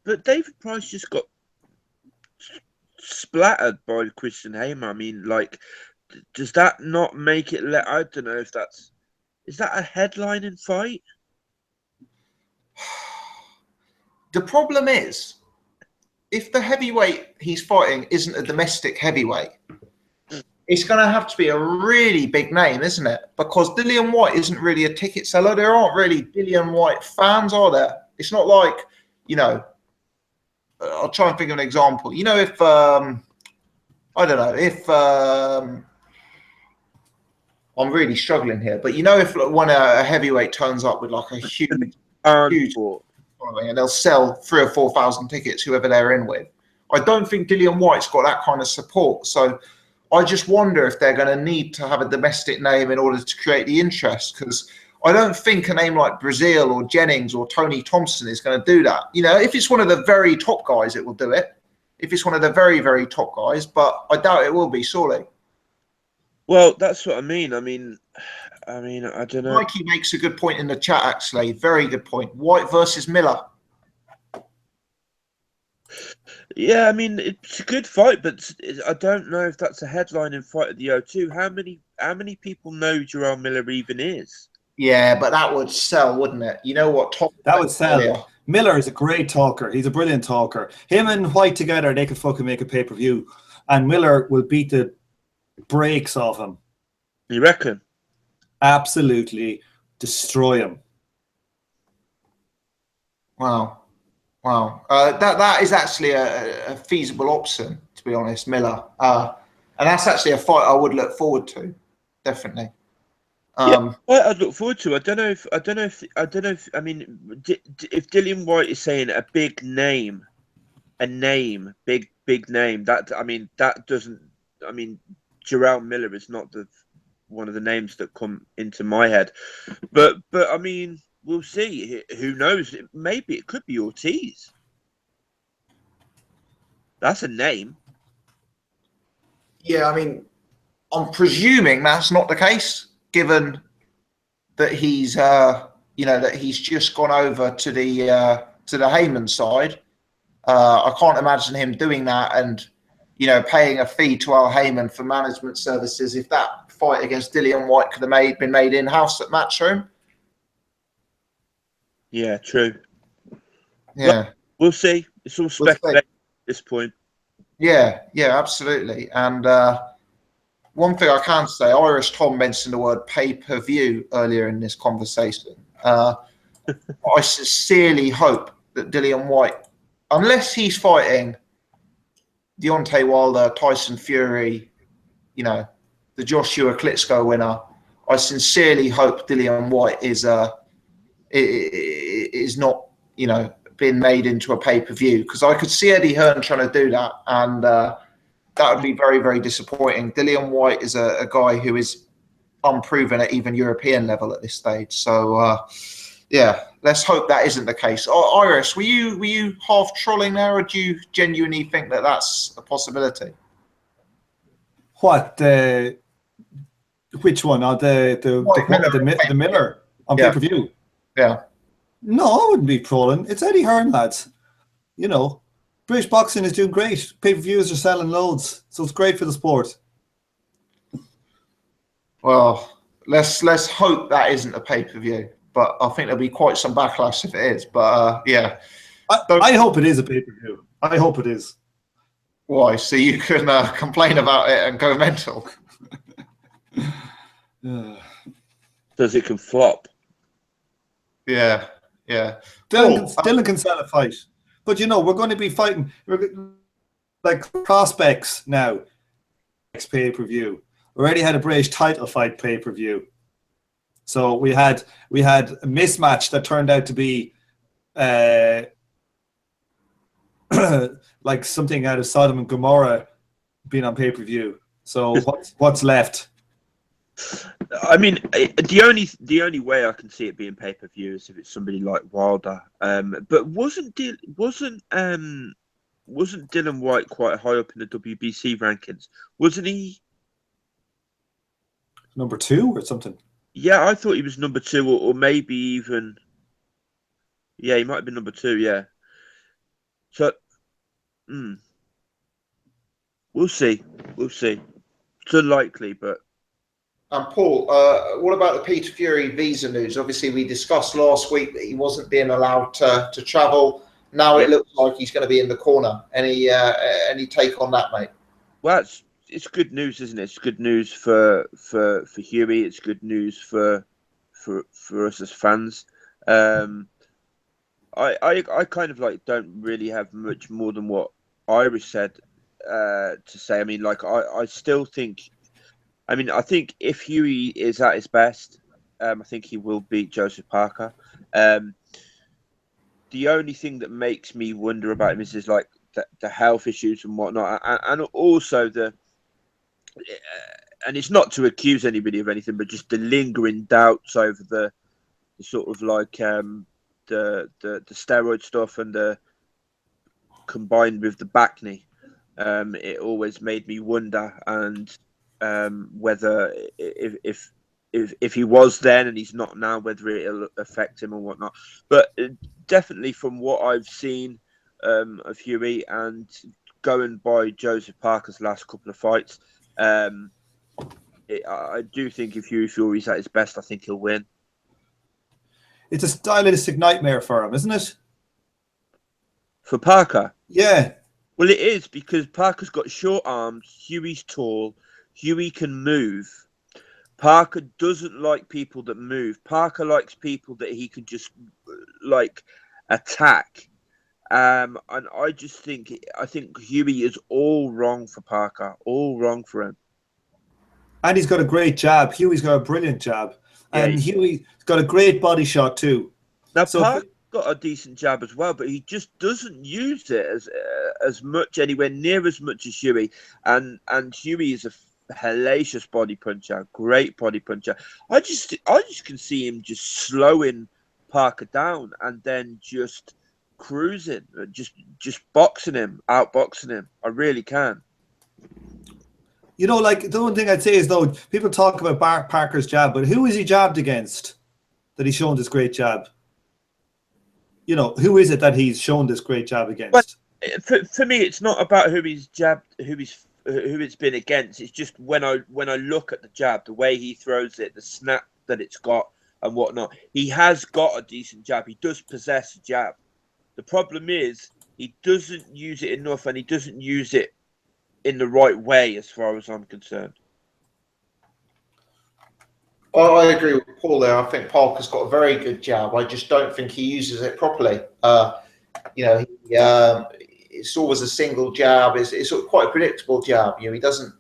But David Price just got splattered by Christian Hamer. I mean, does that not make it? I don't know if is that a headlining fight? The problem is, if the heavyweight he's fighting isn't a domestic heavyweight, it's going to have to be a really big name, isn't it? Because Dillian Whyte isn't really a ticket seller. There aren't really Dillian Whyte fans, are there? It's not like, I'll try and think of an example. If I don't know, if I'm really struggling here, but if when a heavyweight turns up with like a huge following and they'll sell 3,000 or 4,000 tickets, whoever they're in with, I don't think Dillian Whyte's got that kind of support. So I just wonder if they're going to need to have a domestic name in order to create the interest, because I don't think a name like Brazil or Jennings or Tony Thompson is going to do that. If it's one of the very top guys, it will do it. If it's one of the very, very top guys, but I doubt it will be, surely. Well, that's what I mean. I mean, I don't know. Mikey makes a good point in the chat, actually. Very good point. Whyte versus Miller. Yeah, I mean, it's a good fight, but I don't know if that's a headlining fight at the O2. How many people know Jarrell Miller even is? Yeah, but that would sell, wouldn't it? You know what? That would sell. Earlier. Miller is a great talker. He's a brilliant talker. Him and Whyte together, they could fucking make a pay-per-view. And Miller will beat the brakes off him. You reckon? Absolutely destroy him. Wow. That is actually a feasible option, to be honest, Miller. And that's actually a fight I would look forward to, definitely. Yeah, I'd look forward to. I don't know if. I mean, if Dillian White is saying a big name, big name. That that doesn't. I mean, Jarrell Miller is not one of the names that come into my head. But I mean, we'll see. Who knows? Maybe it could be Ortiz. That's a name. Yeah, I mean, I'm presuming that's not the case, given that he's that he's just gone over to the Heyman side. I can't imagine him doing that and paying a fee to Al Heyman for management services if that fight against Dillian White could have been made in house at Matchroom. Yeah, true. Yeah, well, we'll see. It's all speculation at this point. Yeah, absolutely. And one thing I can say, Irish Tom mentioned the word pay-per-view earlier in this conversation. I sincerely hope that Dillian White, unless he's fighting Deontay Wilder, Tyson Fury, the Joshua Klitschko winner, I sincerely hope Dillian White is not, been made into a pay-per-view, because I could see Eddie Hearn trying to do that, and that would be very, very disappointing. Dillian White is a guy who is unproven at even European level at this stage. So, let's hope that isn't the case. Iris, were you half trolling there, or do you genuinely think that that's a possibility? What which one? The Miller on pay-per-view? Yeah. No, I wouldn't be trolling. It's Eddie Hearn, lads. British boxing is doing great. Pay-per-views are selling loads, so it's great for the sport. Well, let's hope that isn't a pay-per-view, but I think there'll be quite some backlash if it is. But yeah, I hope it is a pay-per-view. I hope it is. Why? So you can complain about it and go mental. Does it can flop? Yeah. Dylan can sell a fight, but we're going to be fighting like prospects now. Next pay-per-view, we already had a British title fight pay-per-view, so we had a mismatch that turned out to be like something out of Sodom and Gomorrah being on pay-per-view. So what's left? I mean, the only way I can see it being pay-per-view is if it's somebody like Wilder. But wasn't Dillian White quite high up in the WBC rankings? Wasn't he number 2 or something? Yeah, I thought he was number 2, or maybe even. Yeah, he might have been number 2. Yeah. So, we'll see. It's unlikely, but. And Paul, what about the Peter Fury visa news? Obviously, we discussed last week that he wasn't being allowed to travel. Now it looks like he's going to be in the corner. Any take on that, mate? Well, it's good news, isn't it? It's good news for Hughie. It's good news for us as fans. I kind of don't really have much more than what Irish said to say. I mean, I still think. I mean, I think if Hughie is at his best, I think he will beat Joseph Parker. The only thing that makes me wonder about him is the health issues and whatnot, and also and it's not to accuse anybody of anything, but just the lingering doubts over the sort of the steroid stuff and the combined with the back knee. It always made me wonder, and whether if he was then and he's not now, whether it'll affect him or whatnot. But definitely from what I've seen of Hughie and going by Joseph Parker's last couple of fights, I do think if Hughie Fury's at his best, I think he'll win. It's a stylistic nightmare for him, isn't it? For Parker? Yeah. Well, it is, because Parker's got short arms, Hughie's tall, Hughie can move. Parker doesn't like people that move. Parker likes people that he can just attack. And I think Hughie is all wrong for Parker, all wrong for him. And he's got a great jab. Hughie's got a brilliant jab. Yeah, And Hughie's got a great body shot too. Now So Parker got a decent jab as well, but he just doesn't use it as much, anywhere near as much as Hughie. And Hughie is a hellacious body puncher, great body puncher. I just can see him just slowing Parker down and then just cruising, just boxing him, outboxing him. I really can. You know, like, the one thing I'd say is, though, people talk about Parker's jab, but who is he jabbed against that he's shown this great jab? You know, who is it that he's shown this great jab against? But for me, it's not about who he's jabbed, who it's been against. It's just when I look at the jab, the way he throws it, the snap that it's got and whatnot, he has got a decent jab. He does possess a jab. The problem is he doesn't use it enough, and he doesn't use it in the right way, as far as I'm concerned. Well, I agree with Paul there. I think Parker's got a very good jab. I just don't think he uses it properly. It's always a single jab. It's quite a predictable jab. You know, he doesn't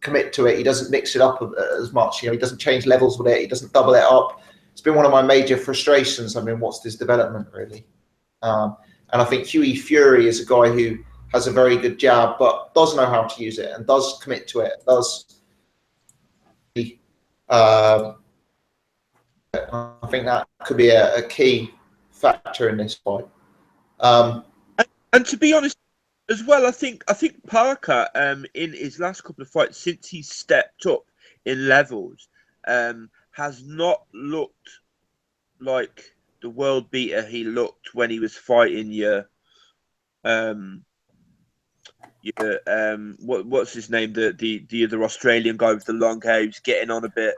commit to it. He doesn't mix it up as much. You know, he doesn't change levels with it. He doesn't double it up. It's been one of my major frustrations. I mean, what's this development really? And I think Hughie Fury is a guy who has a very good jab, but does know how to use it and does commit to it. I think that could be a key factor in this fight. And to be honest, as well, I think Parker, in his last couple of fights since he stepped up in levels, has not looked like the world beater he looked when he was fighting what's his name? The other Australian guy with the long hair who's getting on a bit.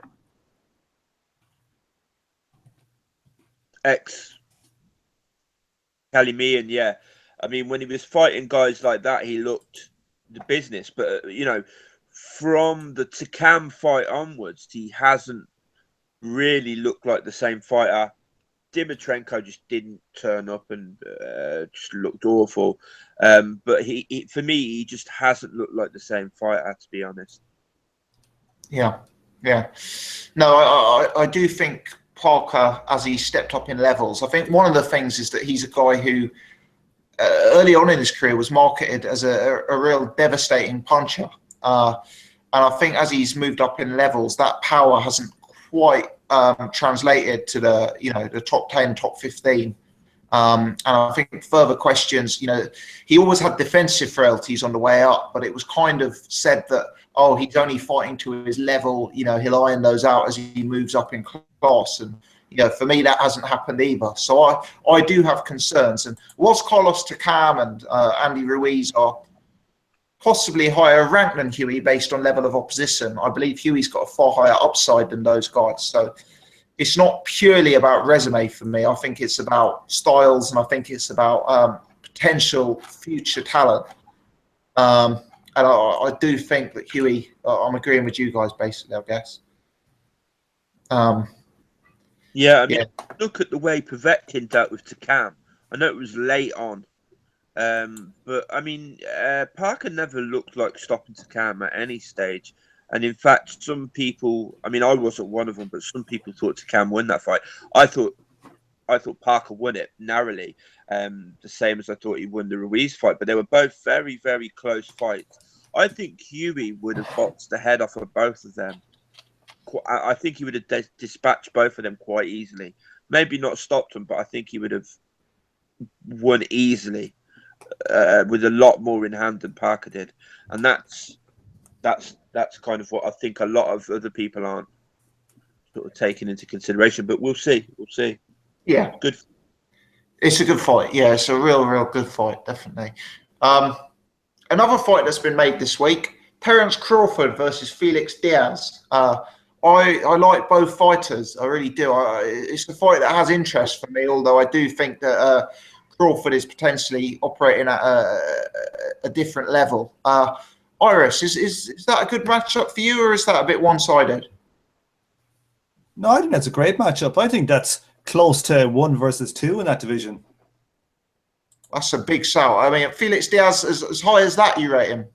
Calimian, yeah. I mean, when he was fighting guys like that, he looked the business. But you know, from the Takam fight onwards, he hasn't really looked like the same fighter. Dimitrenko just didn't turn up and just looked awful. But he, for me, he just hasn't looked like the same fighter, to be honest. Yeah. No, I do think Parker, as he stepped up in levels, I think one of the things is that he's a guy who early on in his career was marketed as a real devastating puncher. And I think as he's moved up in levels, that power hasn't quite translated to the top 10, top 15. And I think further questions, he always had defensive frailties on the way up, but it was kind of said that, oh, he's only fighting to his level, he'll iron those out as he moves up in class. And, for me, that hasn't happened either. So I do have concerns. And whilst Carlos Takam and Andy Ruiz are possibly higher ranked than Hughie based on level of opposition, I believe Hughie's got a far higher upside than those guys. So it's not purely about resume for me. I think it's about styles, and I think it's about potential future talent. And I do think that Hughie, I'm agreeing with you guys basically, I guess. Look at the way Povetkin dealt with Takam. I know it was late on, but I mean, Parker never looked like stopping Takam at any stage. And in fact, some people, I mean, I wasn't one of them, but some people thought Takam won that fight. I thought Parker won it narrowly, the same as I thought he won the Ruiz fight. But they were both very, very close fights. I think Hughie would have boxed the head off of both of them. I think he would have dispatched both of them quite easily. Maybe not stopped them, but I think he would have won easily with a lot more in hand than Parker did. And that's kind of what I think a lot of other people aren't sort of taking into consideration. But we'll see. Yeah, good. It's a good fight. Yeah, it's a real good fight, definitely. Another fight that's been made this week: Terence Crawford versus Felix Diaz. I like both fighters. I really do. It's a fight that has interest for me, although I do think that Crawford is potentially operating at a different level. Iris, is that a good matchup for you, or is that a bit one-sided? No, I think that's a great matchup. I think that's close to 1 versus 2 in that division. That's a big sell. I mean, Felix Diaz, as high as that, you rate him?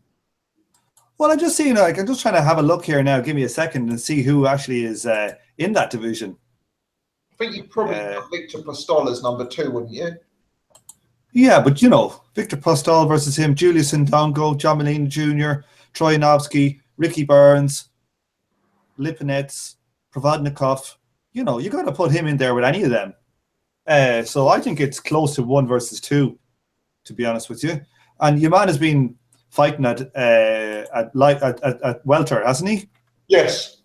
Well, I'm just seeing, like, I'm just trying to have a look here now. Give me a second and see who actually is in that division. I think you'd probably put Victor Postol as number 2, wouldn't you? Yeah, but you know, Victor Postol versus him, Julius Ndongo, John Molina Jr., Troy Novsky, Ricky Burns, Lipinets, Provodnikov. You know, you got to put him in there with any of them. So I think it's close to 1 versus 2, to be honest with you. And your man has been fighting at welter, hasn't he? Yes.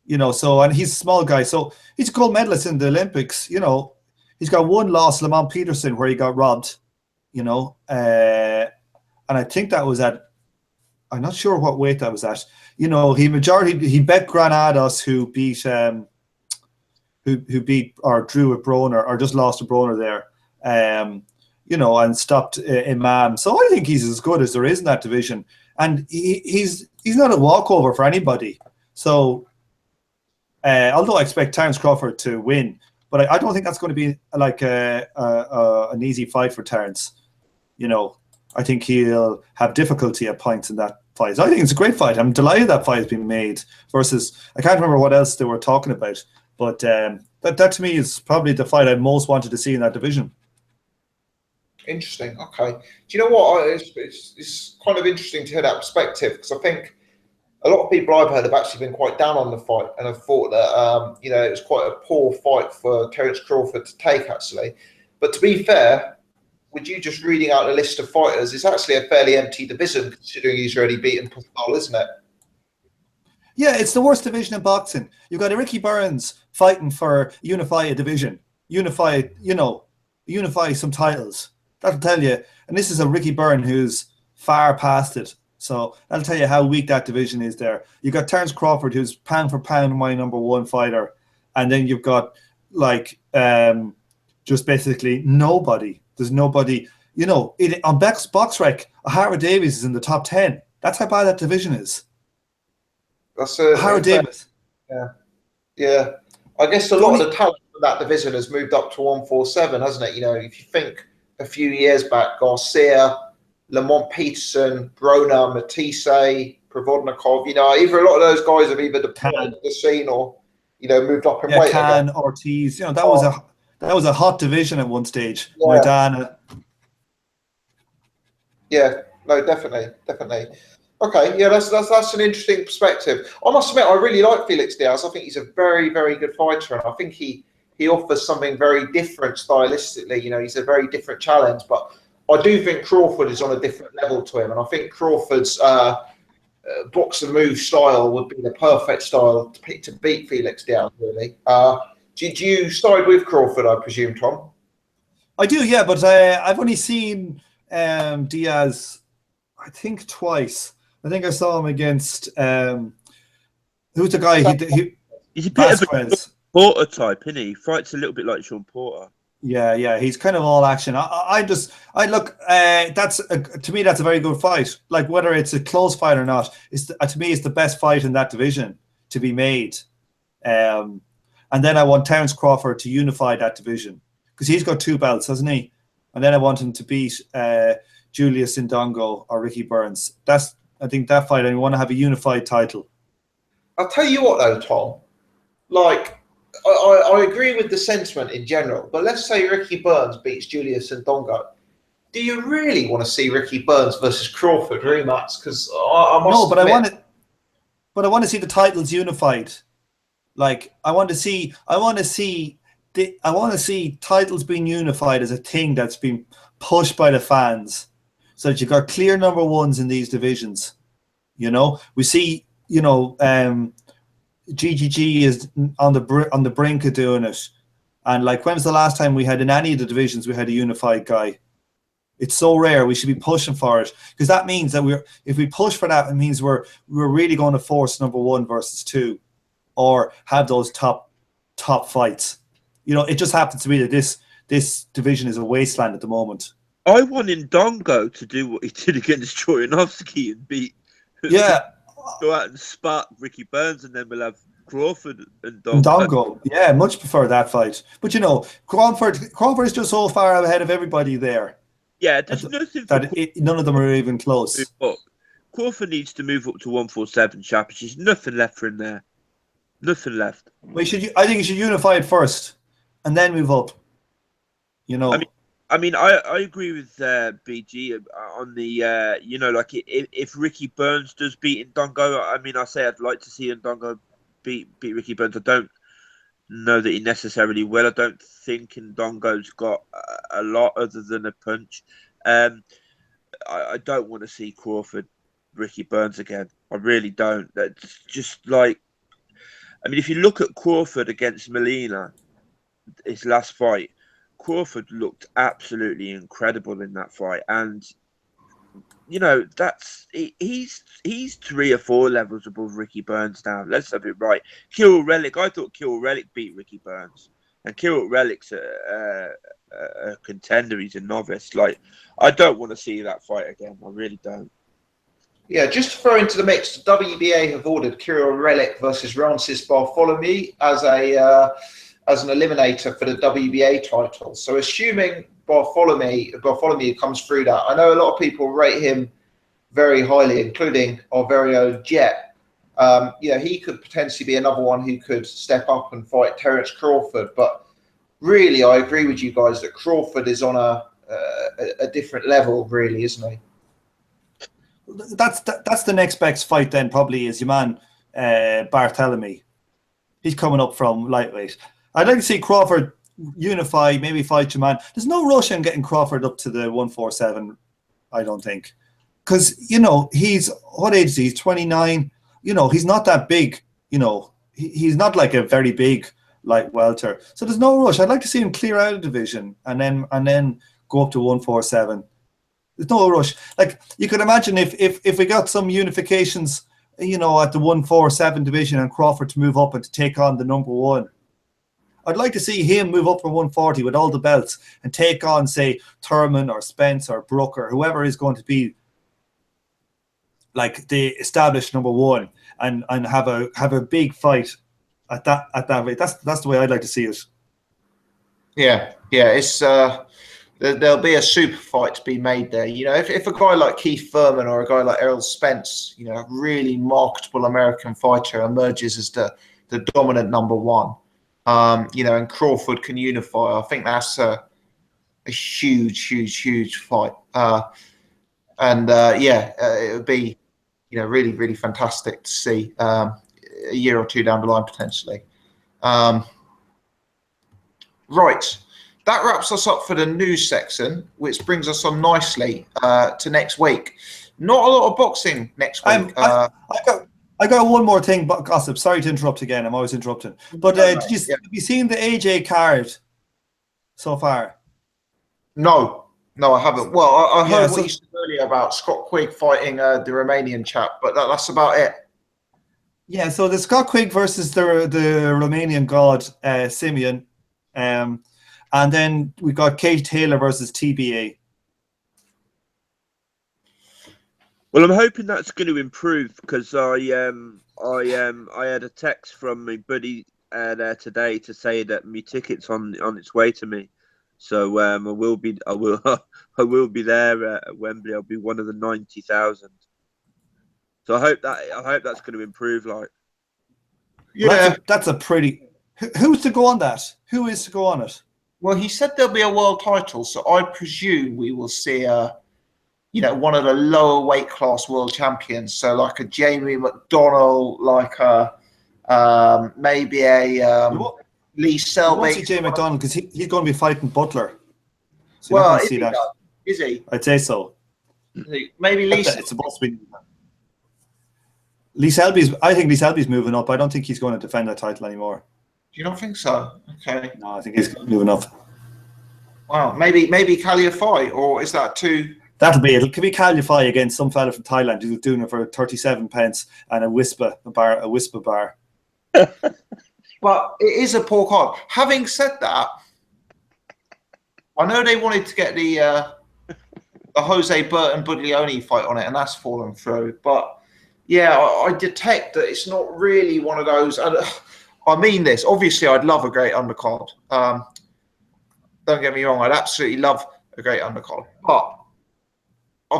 You know, so, and he's a small guy, so he's a gold medalist in the Olympics. You know, he's got one loss, Lamont Peterson, where he got robbed. You know, and I think that was at, I'm not sure what weight that was at. You know, he bet Granados, who beat who beat or drew a Broner or just lost a Broner there. You know, and stopped Imam. So I think he's as good as there is in that division, and he's not a walkover for anybody. So, although I expect Terence Crawford to win, but I don't think that's going to be like an easy fight for Terence. You know, I think he'll have difficulty at points in that fight. I think it's a great fight. I'm delighted that fight has been made. Versus, I can't remember what else they were talking about, but that to me is probably the fight I most wanted to see in that division. Interesting. Okay. Do you know what? It's kind of interesting to hear that perspective, because I think a lot of people I've heard have actually been quite down on the fight and have thought that you know, it was quite a poor fight for Terence Crawford to take, actually. But to be fair, with you just reading out the list of fighters, it's actually a fairly empty division considering he's already beaten Postol, isn't it? Yeah, it's the worst division in boxing. You've got a Ricky Burns fighting for unify a division, unify some titles. That'll tell you. And this is a Ricky Byrne who's far past it. So that'll tell you how weak that division is there. You've got Terence Crawford, who's pound for pound my number 1 fighter. And then you've got, like, just basically nobody. There's nobody. You know, on BoxRec, O'Hara Davies is in the top 10. That's how bad that division is. That's O'Hara Davies. Yeah. I guess a lot of the talent of that division has moved up to 147, hasn't it? You know, if you think a few years back, Garcia, Lamont Peterson, Broner, Matisse, Provodnikov, you know, either a lot of those guys have either departed the scene or, you know, moved up in weight. Khan, Ortiz, you know, that was a hot division at one stage. Yeah. Maidana. Yeah, no, definitely. Okay, yeah, that's an interesting perspective. I must admit, I really like Felix Diaz. I think he's a very, very good fighter, and I think he offers something very different stylistically. You know, he's a very different challenge, but I do think Crawford is on a different level to him, and I think Crawford's box and move style would be the perfect style to beat Felix Diaz, really. Did you side with Crawford, I presume, Tom? I do, yeah, but I've only seen Diaz, I think, twice. I think I saw him against who's the guy? He's a bit of a Porter type, isn't he? He fights a little bit like Sean Porter. Yeah, he's kind of all action. That's to me, that's a very good fight. Like, whether it's a close fight or not, to me, it's the best fight in that division to be made. And then I want Terence Crawford to unify that division, because he's got 2 belts, hasn't he? And then I want him to beat Julius Ndongo or Ricky Burns. I think that fight, I want to have a unified title. I'll tell you what, though, Tom. Like, I agree with the sentiment in general, but let's say Ricky Burns beats Julius Ndongo. Do you really want to see Ricky Burns versus Crawford rematch? Because I must admit, I want to see the titles unified. Like, I want to see titles being unified as a thing that's been pushed by the fans, so that you've got clear number 1s in these divisions. You know, we see, you know, GGG is on the brink of doing it, and like, when's the last time we had in any of the divisions we had a unified guy? It's so rare. We should be pushing for it, because that means that if we push for that, it means we're really going to force number 1 versus 2, or have those top fights. You know, it just happens to be that this division is a wasteland at the moment. I want Ndongo to do what he did against Troyanovsky and beat. Yeah. Go out and spark Ricky Burns, and then we'll have Crawford and And Dongo. Dongo, yeah, much prefer that fight. But Crawford is just so far ahead of everybody there Yeah, there's nothing for that none of them are even Crawford close. to move up. Crawford needs to move up to 147 championship. There's nothing left for him there. Nothing left. I think you should unify it first, and then move up. I mean, I agree with BG on the like if Ricky Burns does beat Ndongo, I mean, I say I'd like to see Ndongo beat Ricky Burns. I don't know that he necessarily will. I don't think Ndongo's got a lot other than a punch. I don't want to see Crawford Ricky Burns again. I really don't. That's just like, I mean, if you look at Crawford against Molina, his last fight, Crawford looked absolutely incredible in that fight, and he's 3 or 4 levels above Ricky Burns now. Let's have it right. Kirill Relic, I thought Kirill Relic beat Ricky Burns, and Kirill Relic's a contender. He's a novice. Like, I don't want to see that fight again. I really don't. Yeah, just to throw into the mix, the WBA have ordered Kirill Relic versus Rancis Bartholomew as an eliminator for the WBA title. So assuming Bartholomew comes through that, I know a lot of people rate him very highly, including our very own Jet. He could potentially be another one who could step up and fight Terence Crawford. But really, I agree with you guys that Crawford is on a different level, really, isn't he? That's the next best fight then, probably, is your man Bartholomew. He's coming up from lightweight. I'd like to see Crawford unify, maybe fight your man. There's no rush in getting Crawford up to the 147, I don't think. Because, he's, what age is he? He's 29. He's not that big. He's not like a very big light welter. So there's no rush. I'd like to see him clear out of the division and then go up to 147. There's no rush. Like, you could imagine if we got some unifications, at the 147 division and Crawford to move up and to take on the number one. I'd like to see him move up from 140 with all the belts and take on, say, Thurman or Spence or Brook or whoever is going to be like the established number one and have a big fight at that rate. That's the way I'd like to see it. Yeah. It's there'll be a super fight to be made there. If a guy like Keith Thurman or a guy like Errol Spence, a really marketable American fighter emerges as the dominant number one. And Crawford can unify. I think that's a huge fight. It would be, really, really fantastic to see a year or two down the line potentially. Right. That wraps us up for the news section, which brings us on nicely to next week. Not a lot of boxing next week. I got one more thing, but gossip. Sorry to interrupt again. I'm always interrupting. But have you seen the AJ card so far? No, I haven't. Well, I heard what you said earlier about Scott Quigg fighting the Romanian chap, but that's about it. Yeah, so the Scott Quigg versus the Romanian god, Simeon. And then we got Kate Taylor versus TBA. Well, I'm hoping that's going to improve because I had a text from my buddy there today to say that my ticket's on its way to me. So I will be there at Wembley. I'll be one of the 90,000. So I hope that's going to improve. Like, yeah, that's a pretty. Who's to go on that? Who is to go on it? Well, he said there'll be a world title, so I presume we will see one of the lower weight class world champions. So like a Jamie McDonnell, like maybe a Lee Selby. You won't see Jamie McDonnell because he's going to be fighting Butler. So well, see that. Is he? I'd say so. Maybe Lee. It's supposed to be. Lee Selby's. I think Lee Selby's moving up. I don't think he's going to defend that title anymore. Do you not think so? Okay. No, I think he's moving up. Wow, maybe Kaliafai, or is that too? That'll be it. It could be Kaliafai against some fella from Thailand who's doing it for 37 pence and a whisper bar. But it is a poor card. Having said that, I know they wanted to get the Jose Burton Buglioni fight on it, and that's fallen through. But Yeah, I detect that it's not really one of those. And I mean this. Obviously, I'd love a great undercard. Don't get me wrong. I'd absolutely love a great undercard. But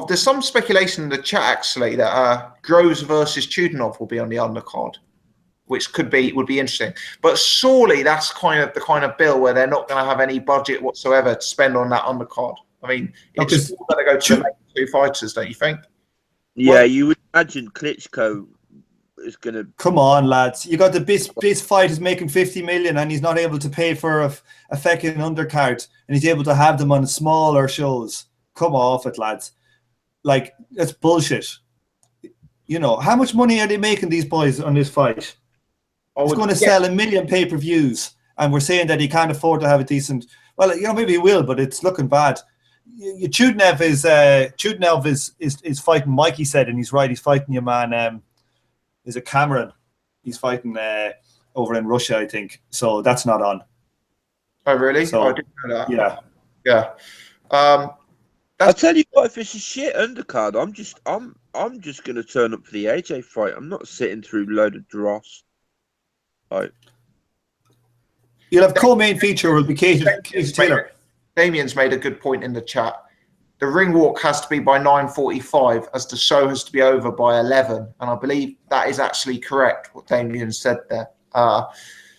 there's some speculation in the chat actually that Groves versus Chudinov will be on the undercard, which would be interesting. But surely that's the kind of bill where they're not going to have any budget whatsoever to spend on that undercard. I mean, it's all going to go to the main two fighters, don't you think? Yeah, Well, you would imagine Klitschko is going to. Come on, lads! You got the best fight is making 50 million, and he's not able to pay for a fucking undercard, and he's able to have them on smaller shows. Come off it, lads! Like, that's bullshit. You know, how much money are they making, these boys, on this fight? He's going to sell 1 million pay-per-views, and we're saying that he can't afford to have a decent. Well, you know, maybe he will, but it's looking bad. Chudinov is fighting Mike, he said, and he's right. He's fighting your man. Is it Cameron? He's fighting over in Russia, I think. So that's not on. Oh, really? So, I didn't know that. Yeah. I'll tell you what, if it's a shit undercard, I'm just going to turn up for the AJ fight. I'm not sitting through a load of dross. Right. You'll have co-main feature will be Katie Taylor. Damien's made a good point in the chat. The ring walk has to be by 9:45, as the show has to be over by 11. And I believe that is actually correct, what Damien said there.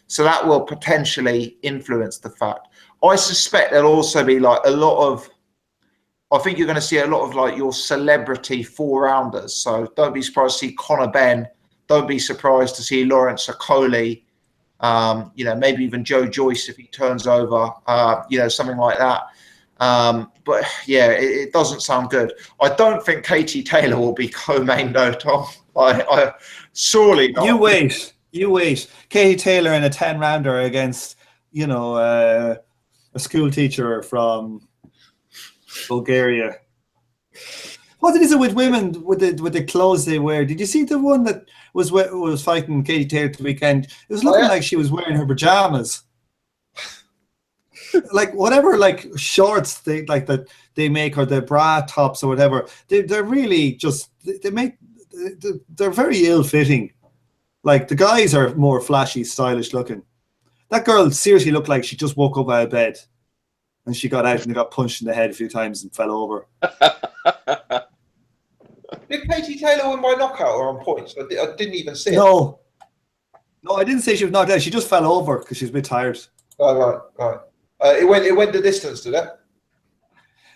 So that will potentially influence the fact. I suspect there'll also be like a lot of, I think you're going to see a lot of like your celebrity 4-rounders. So don't be surprised to see Conor Benn. Don't be surprised to see Lawrence Okoli. You know, maybe even Joe Joyce if he turns over. You know, something like that. But yeah, it doesn't sound good. I don't think Katie Taylor will be co-main though, Tom. I surely not. You wait. Katie Taylor in a 10-rounder against, you know, a school teacher from Bulgaria. What is it with women with the clothes they wear? Did you see the one that was fighting Katie Taylor the weekend? It was looking like she was wearing her pajamas. Like whatever, like shorts they like that they make, or the bra tops or whatever. They're really just they're very ill-fitting. Like the guys are more flashy, stylish looking. That girl seriously looked like she just woke up out of bed and she got out and got punched in the head a few times and fell over. Did Katie Taylor win by knockout or on points? I didn't even see it. No, I didn't say she was knocked out. She just fell over because she was a bit tired. Oh, right. It went the distance, did it?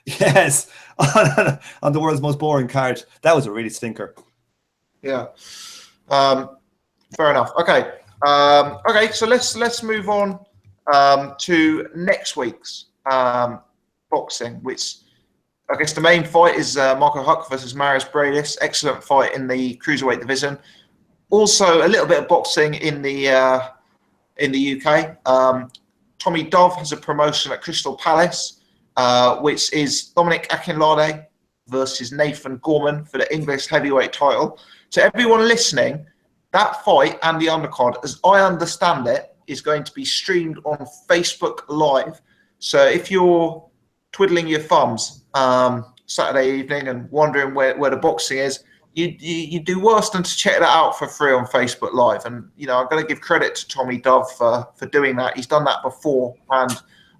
Yes, on the world's most boring card. That was a really stinker. Yeah. Fair enough. Okay. Okay. So let's move on to next week's boxing, which I guess the main fight is Marco Huck versus Marius Briedis. Excellent fight in the cruiserweight division. Also, a little bit of boxing in the UK. Tommy Dove has a promotion at Crystal Palace, which is Dominic Akinlade versus Nathan Gorman for the English heavyweight title. So everyone listening, that fight and the undercard, as I understand it, is going to be streamed on Facebook Live. So if you're twiddling your thumbs Saturday evening and wondering where the boxing is, you do worse than to check that out for free on Facebook Live. And, you know, I'm going to give credit to Tommy Dove for doing that. Under done that before, and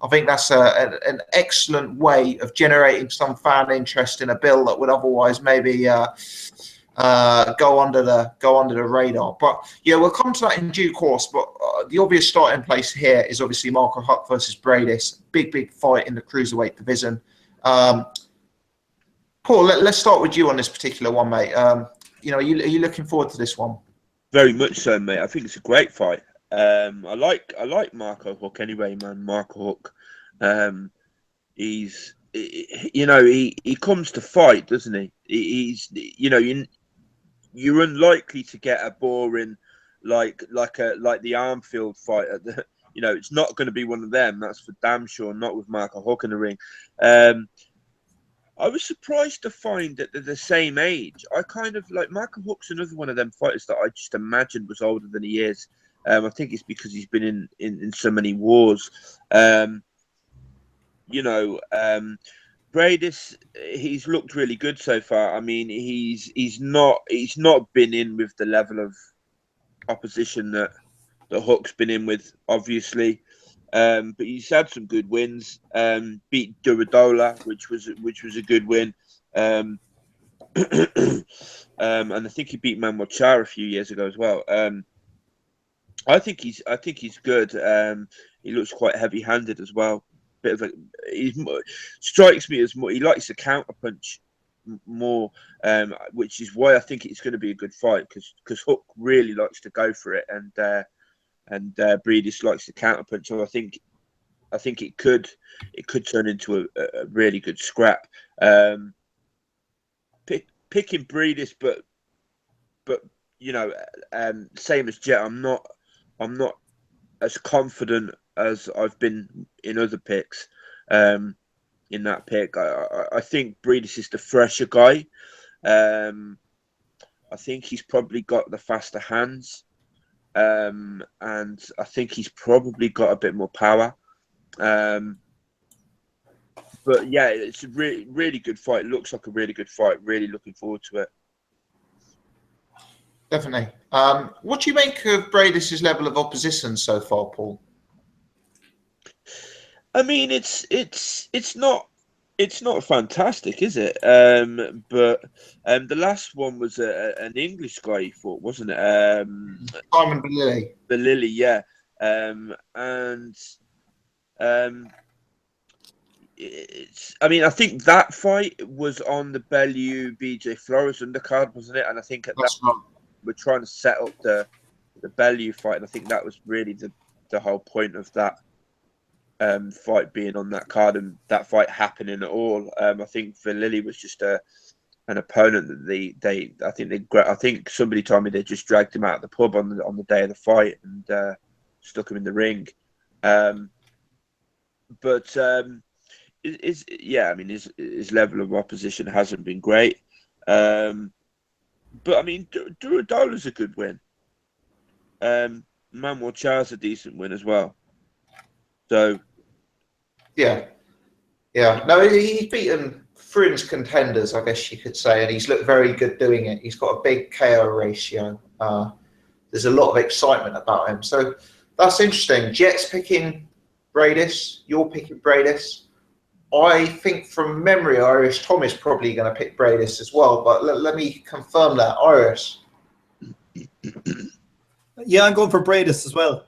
I think that's an excellent way of generating some fan interest in a bill that would otherwise maybe go under the radar. But yeah, we'll come to that in due course. But the obvious starting place here is obviously Marco Huck versus Briedis. Big fight in the cruiserweight division. Paul, let's start with you on this particular one, mate. You know, are you looking forward to this one? Very much so, mate. I think it's a great fight. I like Marco Huck anyway, man. Marco Huck, he's, you know, he comes to fight, doesn't he? He's, you know, you're unlikely to get a boring like the Armfield fight at the, you know, it's not going to be one of them. That's for damn sure. Not with Marco Huck in the ring. I was surprised to find that they're the same age. I kind of like Marco Huck's another one of them fighters that I just imagined was older than he is. I think it's because he's been in so many wars. You know, Briedis, he's looked really good so far. I mean, he's not been in with the level of opposition that Huck's been in with, obviously. But he's had some good wins. Beat Duradola, which was a good win. And I think he beat Manuel Char a few years ago as well. I think he's good. He looks quite heavy-handed as well. Bit of he strikes me as more. He likes to counter punch more, which is why I think it's going to be a good fight because Huck really likes to go for it, and Briedis likes to counter punch. So I think it could turn into a really good scrap. Picking Briedis, but you know, same as Jet, I'm not as confident as I've been in other picks. In that pick, I think Briedis is the fresher guy. I think he's probably got the faster hands, and I think he's probably got a bit more power. But yeah, it's a really, really good fight. It looks like a really good fight. Really looking forward to it. Definitely. What do you make of Briedis' level of opposition so far, Paul? I mean, it's not fantastic, is it? But the last one was an English guy he fought, wasn't it? Simon Belili. Belili, yeah. I mean, I think that fight was on the Bellew BJ Flores undercard, wasn't it? And I think we're trying to set up the Bellew fight, and I think that was really the whole point of that fight being on that card and that fight happening at all. I think Bellew was just an opponent that I think somebody told me they just dragged him out of the pub on the day of the fight and stuck him in the ring. His level of opposition hasn't been great. But I mean, Duradola's a good win. Manuel Char's a decent win as well. So, yeah. No, he's beaten fringe contenders, I guess you could say, and he's looked very good doing it. He's got a big KO ratio. There's a lot of excitement about him. So that's interesting. Jet's picking Briedis. You're picking Briedis. I think from memory, Irish Tom is probably going to pick Briedis as well, but let me confirm that. Irish. Yeah, I'm going for Briedis as well.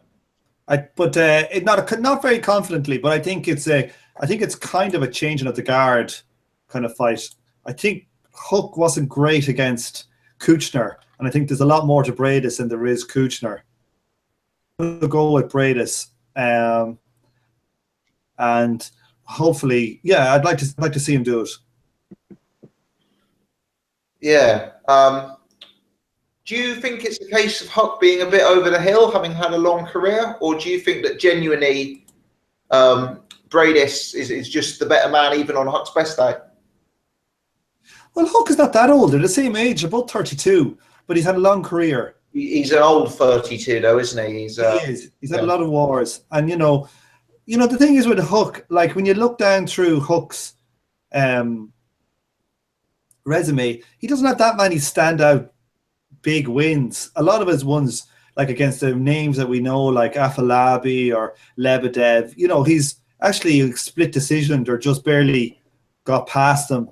Not very confidently, but I think it's kind of a changing of the guard kind of fight. I think Huck wasn't great against Kuchner, and I think there's a lot more to Briedis than there is Kuchner. I'm going to go with Briedis, and hopefully, yeah, I'd like to see him do it. Yeah. Do you think it's a case of Huck being a bit over the hill, having had a long career, or do you think that genuinely Briedis is just the better man even on Huck's best day? Well, Huck is not that old. They're the same age. They're both 32, but he's had a long career. He's an old 32, though, isn't he? He is. He's had a lot of wars, and you know, the thing is with Huck, like when you look down through Huck's resume, he doesn't have that many standout big wins. A lot of his ones, like against the names that we know, like Afolabi or Lebedev, he's actually split decision or just barely got past them,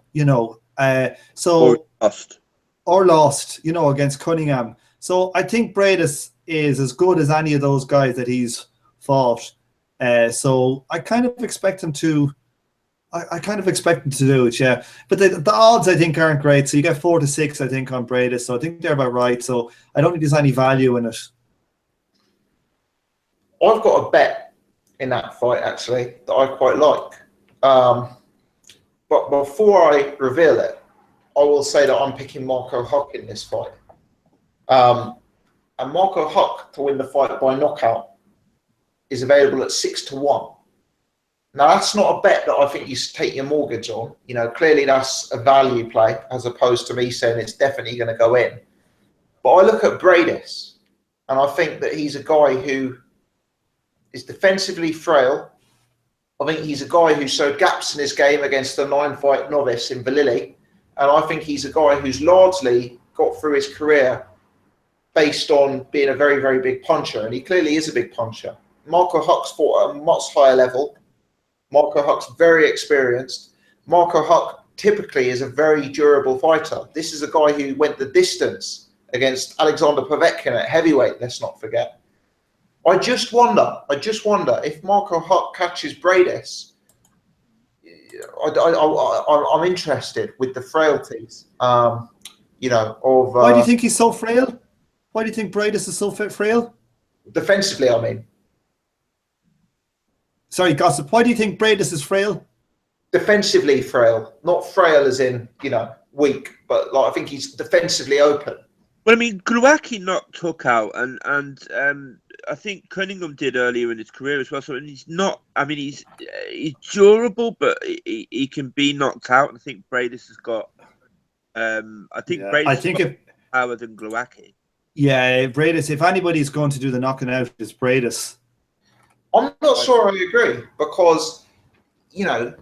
or lost, against Cunningham. So I think Briedis is as good as any of those guys that he's fought. So I kind of expect him to. I kind of expect him to do it, yeah. But the odds, I think, aren't great. So you get 4 to 6, I think, on Briedis. So I think they're about right. So I don't think there's any value in it. I've got a bet in that fight, actually, that I quite like. But before I reveal it, I will say that I'm picking Marco Huck in this fight. And Marco Huck to win the fight by knockout is available at 6 to 1. Now, that's not a bet that I think you take your mortgage on. Clearly that's a value play as opposed to me saying it's definitely going to go in. But I look at Briedis and I think that he's a guy who is defensively frail, I think he's a guy who showed gaps in his game against a 9-fight novice in Valili. And I think he's a guy who's largely got through his career based on being a very, very big puncher. And he clearly is a big puncher. Marco Huck's fought at a much higher level. Marco Huck's very experienced. Marco Huck typically is a very durable fighter. This is a guy who went the distance against Alexander Povetkin at heavyweight, let's not forget. I just wonder if Marco Huck catches Briedis. I'm interested with the frailties, of... Why do you think he's so frail? Why do you think Briedis is so frail? Defensively, I mean. Sorry, Gossip. Why do you think Briedis is frail? Defensively frail. Not frail as in, weak, but I think he's defensively open. Well, I mean, Glowacki knocked Huck out, and I think Cunningham did earlier in his career as well. So he's not. I mean, he's durable, but he can be knocked out. And I think Briedis has got. Briedis has got power than Glowacki. Yeah, Briedis. If anybody's going to do the knocking out, it's Briedis. I'm not sure I agree because,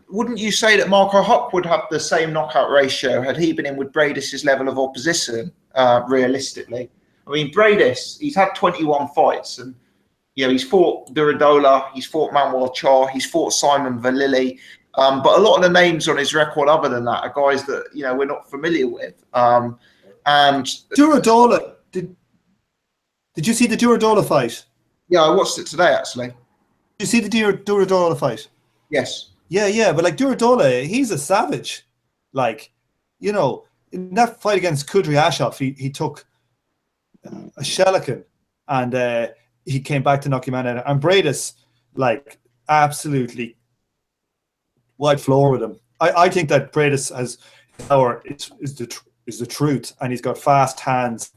wouldn't you say that Marco Huck would have the same knockout ratio had he been in with Briedis' level of opposition? Realistically, I mean, Briedis, he's had 21 fights, and he's fought Duradola, he's fought Manuel Char, he's fought Simon Valili, but a lot of the names on his record, other than that, are guys that we're not familiar with. And Duradola, did you see the Duradola fight? Yeah, I watched it today actually. Did you see the Duradola fight? Yes. Yeah, but Duradola, he's a savage. In that fight against Kudryashov, he took a shellacking and he came back to knock him out. And Briedis, absolutely wide floor with him. I think that Briedis has power is the truth, and he's got fast hands.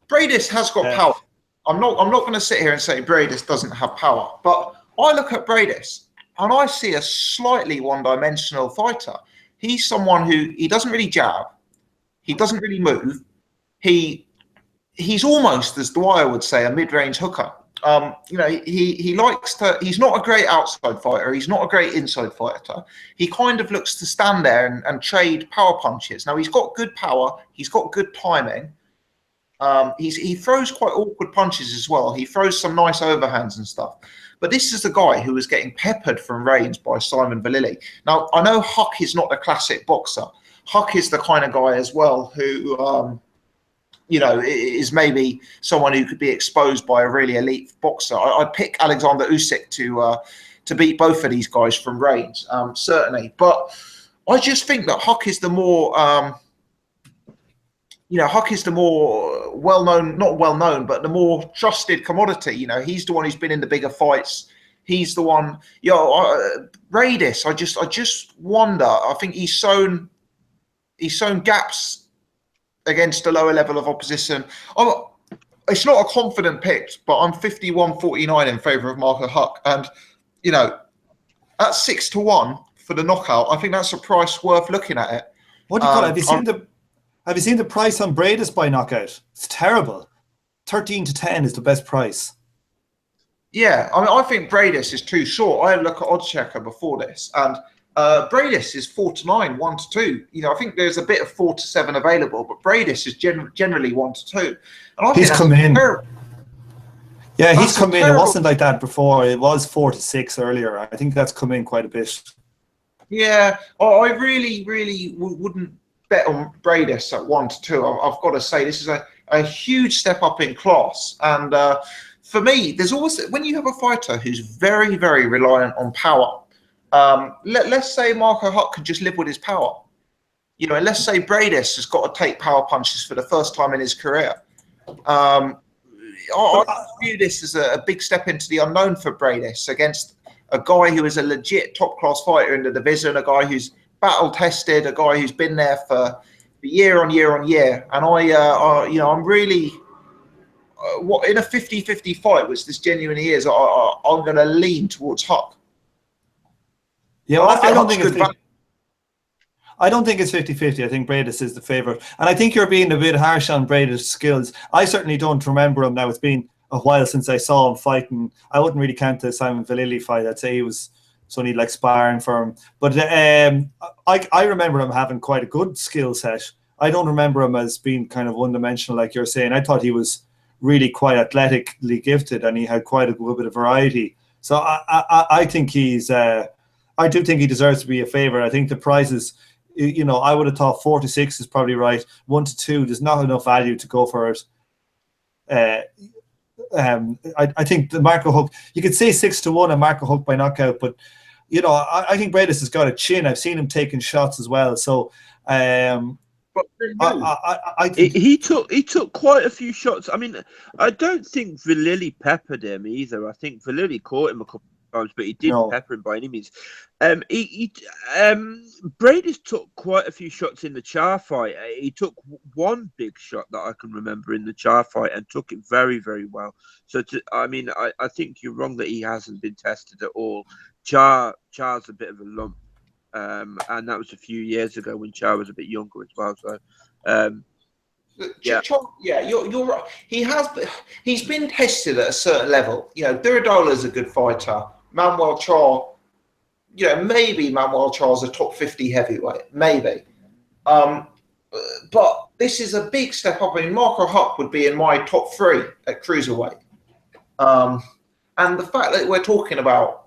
Briedis has got power. I'm not going to sit here and say Briedis doesn't have power, but I look at Briedis and I see a slightly one-dimensional fighter. He's someone he doesn't really jab. He doesn't really move. He's almost, as Dwyer would say, a mid-range hooker. He likes to. He's not a great outside fighter. He's not a great inside fighter. He kind of looks to stand there and trade power punches. Now he's got good power. He's got good timing. He throws quite awkward punches as well. He throws some nice overhands and stuff. But this is the guy who was getting peppered from range by Simon Valili. Now, I know Huck is not the classic boxer. Huck is the kind of guy as well who, is maybe someone who could be exposed by a really elite boxer. I'd pick Alexander Usyk to beat both of these guys from range, certainly. But I just think that Huck is the more... Huck is the more well-known, not well-known, but the more trusted commodity. He's the one who's been in the bigger fights. He's the one, Briedis, I just wonder. I think he's shown gaps against a lower level of opposition. It's not a confident pick, but I'm 51-49 in favour of Marco Huck. And, at 6-1 for the knockout, I think that's a price worth looking at it. What do you call it? Have you seen the price on Briedis by knockout? It's terrible. 13-10 is the best price. Yeah, I think Briedis is too short. I had a look at Oddschecker before this, and Briedis is 4-9, 1-2. I think there's a bit of 4-7 available, but Briedis is generally 1-2. And he's come in. Yeah, he's come in. It wasn't like that before. It was 4-6 earlier. I think that's come in quite a bit. Yeah, I really, really wouldn't bet on Briedis at 1-2. I've got to say this is a huge step up in class, and for me, there's always, when you have a fighter who's very, very reliant on power. Let's say Marco Huck could just live with his power. And let's say Briedis has got to take power punches for the first time in his career. I view this as a big step into the unknown for Briedis against a guy who is a legit top class fighter in the division, a guy who's battle tested, a guy who's been there for year on year on year. And I'm really, in a 50-50 fight, which this genuinely is, I'm going to lean towards Huck. Yeah, I don't think it's 50-50. I think Briedis is the favourite. And I think you're being a bit harsh on Briedis' skills. I certainly don't remember him now. It's been a while since I saw him fighting. I wouldn't really count the Simon Valili fight. I'd say he was so I need like sparring for him. But I remember him having quite a good skill set. I don't remember him as being kind of one-dimensional like you're saying. I thought he was really quite athletically gifted, and he had quite a good bit of variety. So I think I do think he deserves to be a favourite. I think the prices, I would have thought 4 to 6 is probably right. 1 to 2, there's not enough value to go for it. I think the Marco Huck, you could say 6 to 1 and Marco Huck by knockout, but I think Briedis has got a chin. I've seen him taking shots as well. So but I think he took quite a few shots. I mean, I don't think Villili peppered him either. I think Villili caught him a couple of times, but he didn't pepper him by any means. Briedis took quite a few shots in the Char fight. He took one big shot that I can remember in the Char fight and took it very, very well. So, I think you're wrong that he hasn't been tested at all. Char's a bit of a lump. And that was a few years ago when Char was a bit younger as well. So, you're right. He's been tested at a certain level. Duradola's a good fighter. Manuel Char, maybe Manuel Char's a top 50 heavyweight, maybe. But this is a big step up. I mean, Marco Huck would be in my top 3 at cruiserweight. And the fact that we're talking about,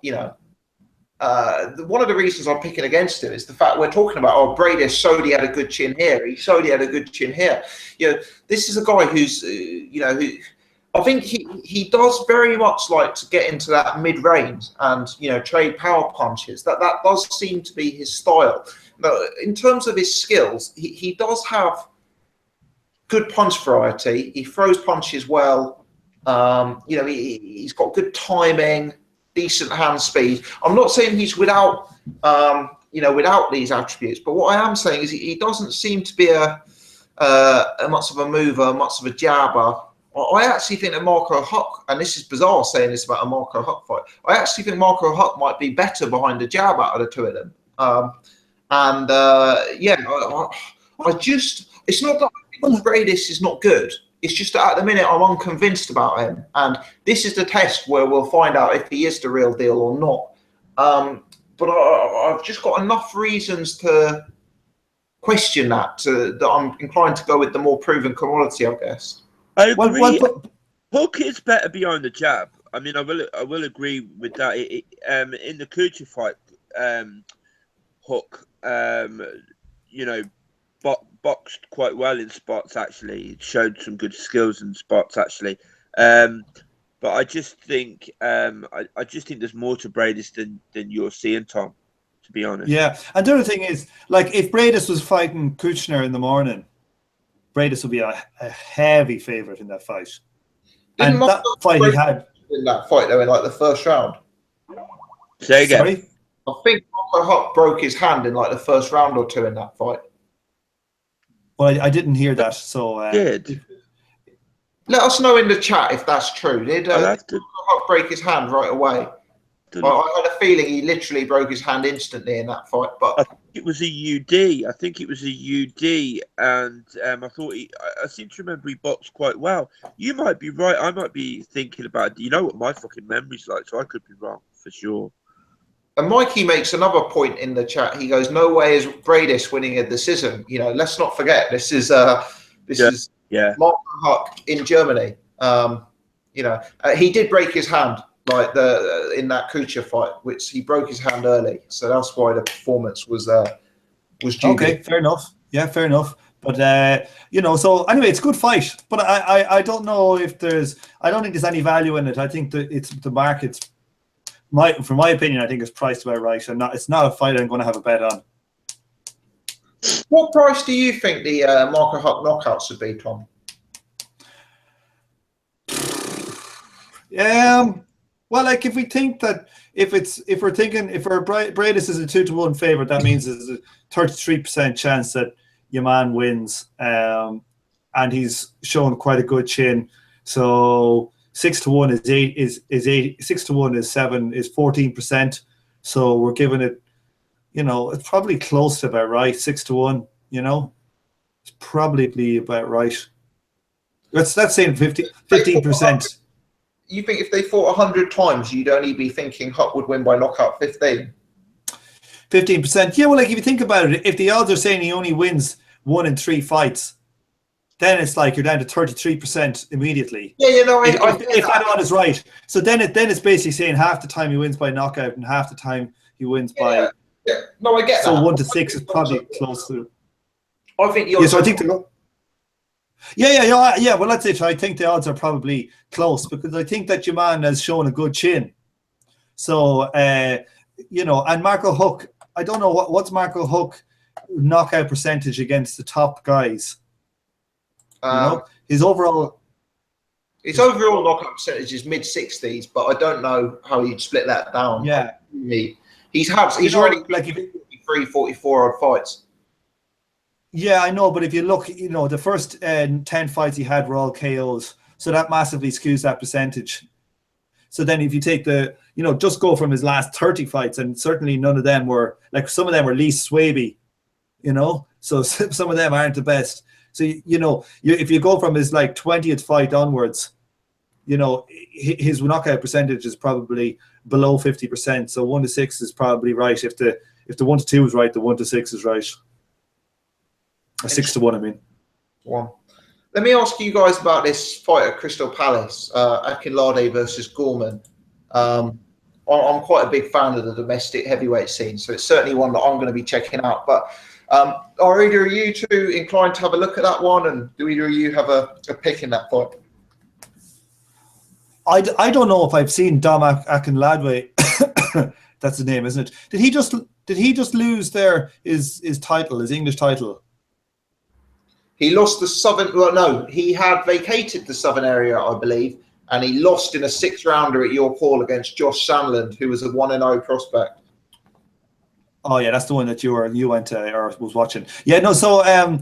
one of the reasons I'm picking against him is the fact we're talking about, Briedis showed he had a good chin here. He showed he had a good chin here. This is a guy who's, who I think he does very much like to get into that mid-range and, trade power punches. That does seem to be his style. But in terms of his skills, he does have good punch variety. He throws punches well. He's got good timing, decent hand speed. I'm not saying he's without these attributes, but what I am saying is he doesn't seem to be a much of a mover, much of a jabber. I actually think that Marco Huck, and this is bizarre saying this about a Marco Huck fight, I actually think Marco Huck might be better behind the jab out of the two of them. It's not that I think Briedis is not good. It's just that at the minute I'm unconvinced about him, and this is the test where we'll find out if he is the real deal or not. But I've just got enough reasons to question that I'm inclined to go with the more proven commodity, I guess. I agree. Huck is better behind the jab. I mean, I will agree with that. In the Kucha fight, Huck, boxed quite well in spots. Actually, it showed some good skills in spots. Actually, but I just think there's more to Briedis than you're seeing, Tom. To be honest. Yeah, and the other thing is, like, if Briedis was fighting Kuchner in the morning, Briedis would be a heavy favourite in that fight. And that fight he had in that fight, though, in like the first round. Say again. Sorry? I think Marco Huck broke his hand in like the first round or two in that fight. Well, I didn't hear that, so let us know in the chat if that's true. Did Marco Huck break his hand right away? I had a feeling he literally broke his hand instantly in that fight, but I think it was a UD. I think it was a UD, and I seem to remember he boxed quite well. You might be right. I might be thinking about it. You know what my fucking memory's like, so I could be wrong for sure. And Mikey makes another point in the chat. He goes, "No way is Briedis winning a decision." Let's not forget this is Marco Huck in Germany. He did break his hand. Like in that Kucha fight, which he broke his hand early, so that's why the performance was due. Okay, fair enough. Yeah, fair enough. But so anyway, it's a good fight. But I don't know if I don't think there's any value in it. I think that it's the market's from my opinion, I think it's priced about right, and it's not a fight I'm going to have a bet on. What price do you think the Marco Huck knockout should be, Tom? Well, like if we think that if Briedis is a 2-1 favorite, that means there's a 33% chance that your man wins, and he's shown quite a good chin. So 6-1 is 14%. So we're giving it, it's probably close to about right. 6-1, it's probably about right. That's saying 15%. you think if they fought 100 times, you'd only be thinking Huck would win by knockout 15? 15%. Yeah, well, like if you think about it, if the odds are saying he only wins 1 in 3 fights, then it's like you're down to 33% immediately. Yeah, you know, if that odd is right. So then it's basically saying half the time he wins by knockout and half the time he wins by. Yeah. No, I get that. So 1 to 6 is probably close to. I think the odds. Yeah, so I think yeah. Well, that's it. I think the odds are probably close because I think that your man has shown a good chin. So you know, and Marco Huck. I don't know what's Marco Huck knockout percentage against the top guys. You know, his overall knockout percentage is mid-60s, but I don't know how you'd split that down. Yeah, he's already like 43, 44 odd fights. Yeah, I know, but if you look, you know, the first 10 fights he had were all KOs, so that massively skews that percentage. So then if you take just go from his last 30 fights, and certainly none of them were, like some of them were least Swaby, you know, so some of them aren't the best. So, if you go from his like 20th fight onwards, you know, his knockout percentage is probably below 50%. So 1 to 6 is probably right. If the 1 to 2 is right, the 1 to 6 is right. Or 6 to 1, I mean. 1. Let me ask you guys about this fight at Crystal Palace, Akinlade versus Gorman. I'm quite a big fan of the domestic heavyweight scene, so it's certainly one that I'm going to be checking out. But are either of you two inclined to have a look at that one, and do either of you have a pick in that fight? I don't know if I've seen Dom Akinlade. That's the name, isn't it? Did he just lose his title, his English title? He lost the Southern. Well, no, he had vacated the Southern area, I believe, and he lost in a 6-rounder at York Hall against Josh Sandland, who was a 1-0 prospect. Oh yeah, that's the one that you went to or was watching. Yeah, no. So I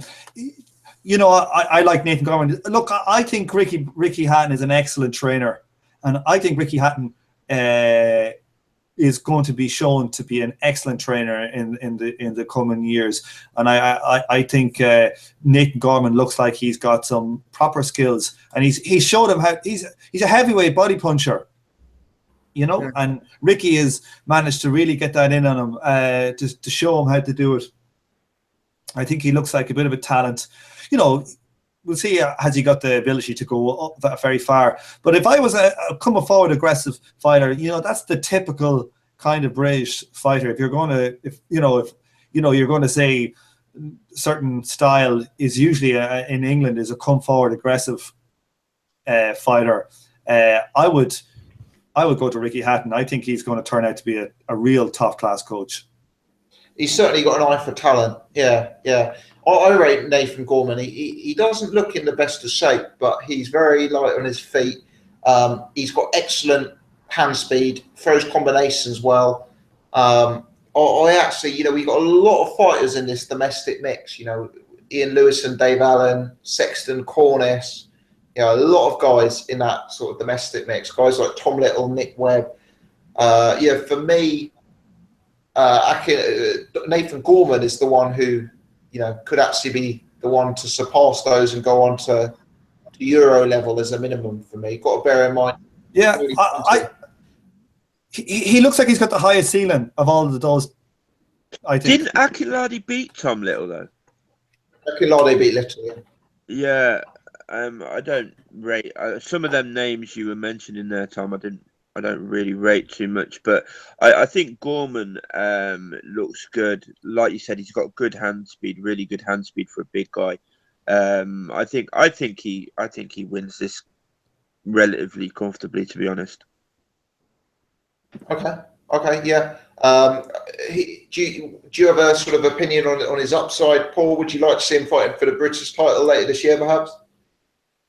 like Nathan Gorman. Look, I think Ricky Hatton is an excellent trainer, and I think Ricky Hatton is going to be shown to be an excellent trainer in the coming years. And I think Nathan Gorman looks like he's got some proper skills, and he's showed him how he's a heavyweight body puncher, you know. Yeah. And Ricky has managed to really get that in on him to show him how to do it. I think he looks like a bit of a talent, you know. We'll see, has he got the ability to go up that very far? But if I was a coming forward aggressive fighter, you know, that's the typical kind of British fighter. If you're going to, you're going to say certain style is usually in England is a come forward aggressive fighter. I would go to Ricky Hatton. I think he's going to turn out to be a real top class coach. He's certainly got an eye for talent. Yeah. I rate Nathan Gorman. He doesn't look in the best of shape, but he's very light on his feet. He's got excellent hand speed, throws combinations well. I actually, we've got a lot of fighters in this domestic mix. Ian Lewis and Dave Allen, Sexton Cornish. A lot of guys in that sort of domestic mix. Guys like Tom Little, Nick Webb. For me, Nathan Gorman is the one who, could actually be the one to surpass those and go on to Euro level as a minimum for me. Got to bear in mind. Yeah, he looks like he's got the highest ceiling of all of those. I think. Didn't Akinlade beat Tom Little though? Akinlade beat Little. Yeah. I don't rate some of them names you were mentioning there, Tom. I don't really rate too much, but I think Gorman looks good. Like you said, he's got good hand speed, really good hand speed for a big guy. I think he wins this relatively comfortably, to be honest. Okay, yeah. Do you have a sort of opinion on his upside, Paul? Would you like to see him fighting for the British title later this year, perhaps?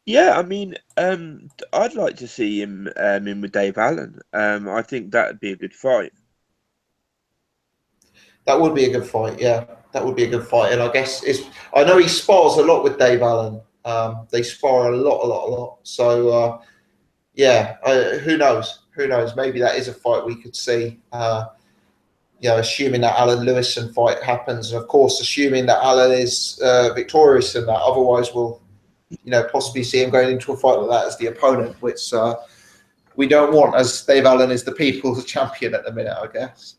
Yeah, I mean, I'd like to see him in with Dave Allen. I think that would be a good fight. That would be a good fight, yeah. That would be a good fight. And I guess I know he spars a lot with Dave Allen. They spar a lot. So, who knows? Who knows? Maybe that is a fight we could see. Assuming that Alan Lewison fight happens. And, of course, assuming that Alan is victorious in that. Otherwise, we'll possibly see him going into a fight like that as the opponent, which we don't want, as Dave Allen is the people's champion at the minute, I guess.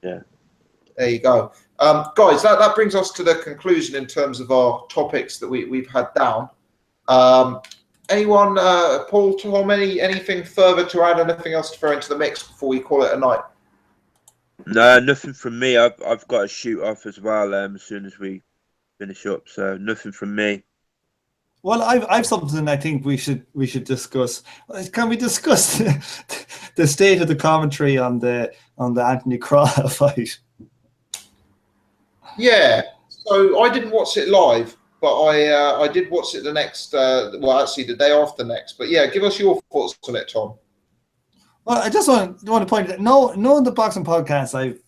Yeah. There you go. Guys, that brings us to the conclusion in terms of our topics that we've had down. Anyone, Paul, Tom, anything further to add, anything else to throw into the mix before we call it a night? No, nothing from me. I've got to shoot off as well as soon as we finish up, so nothing from me. Well, I've something I think we should discuss. Can we discuss the state of the commentary on the Anthony Crawford fight? Yeah, so I didn't watch it live, but I did watch it the next, well, actually the day after next. But yeah, give us your thoughts on it, Tom. Well, I just want to point out, no of the boxing podcasts I've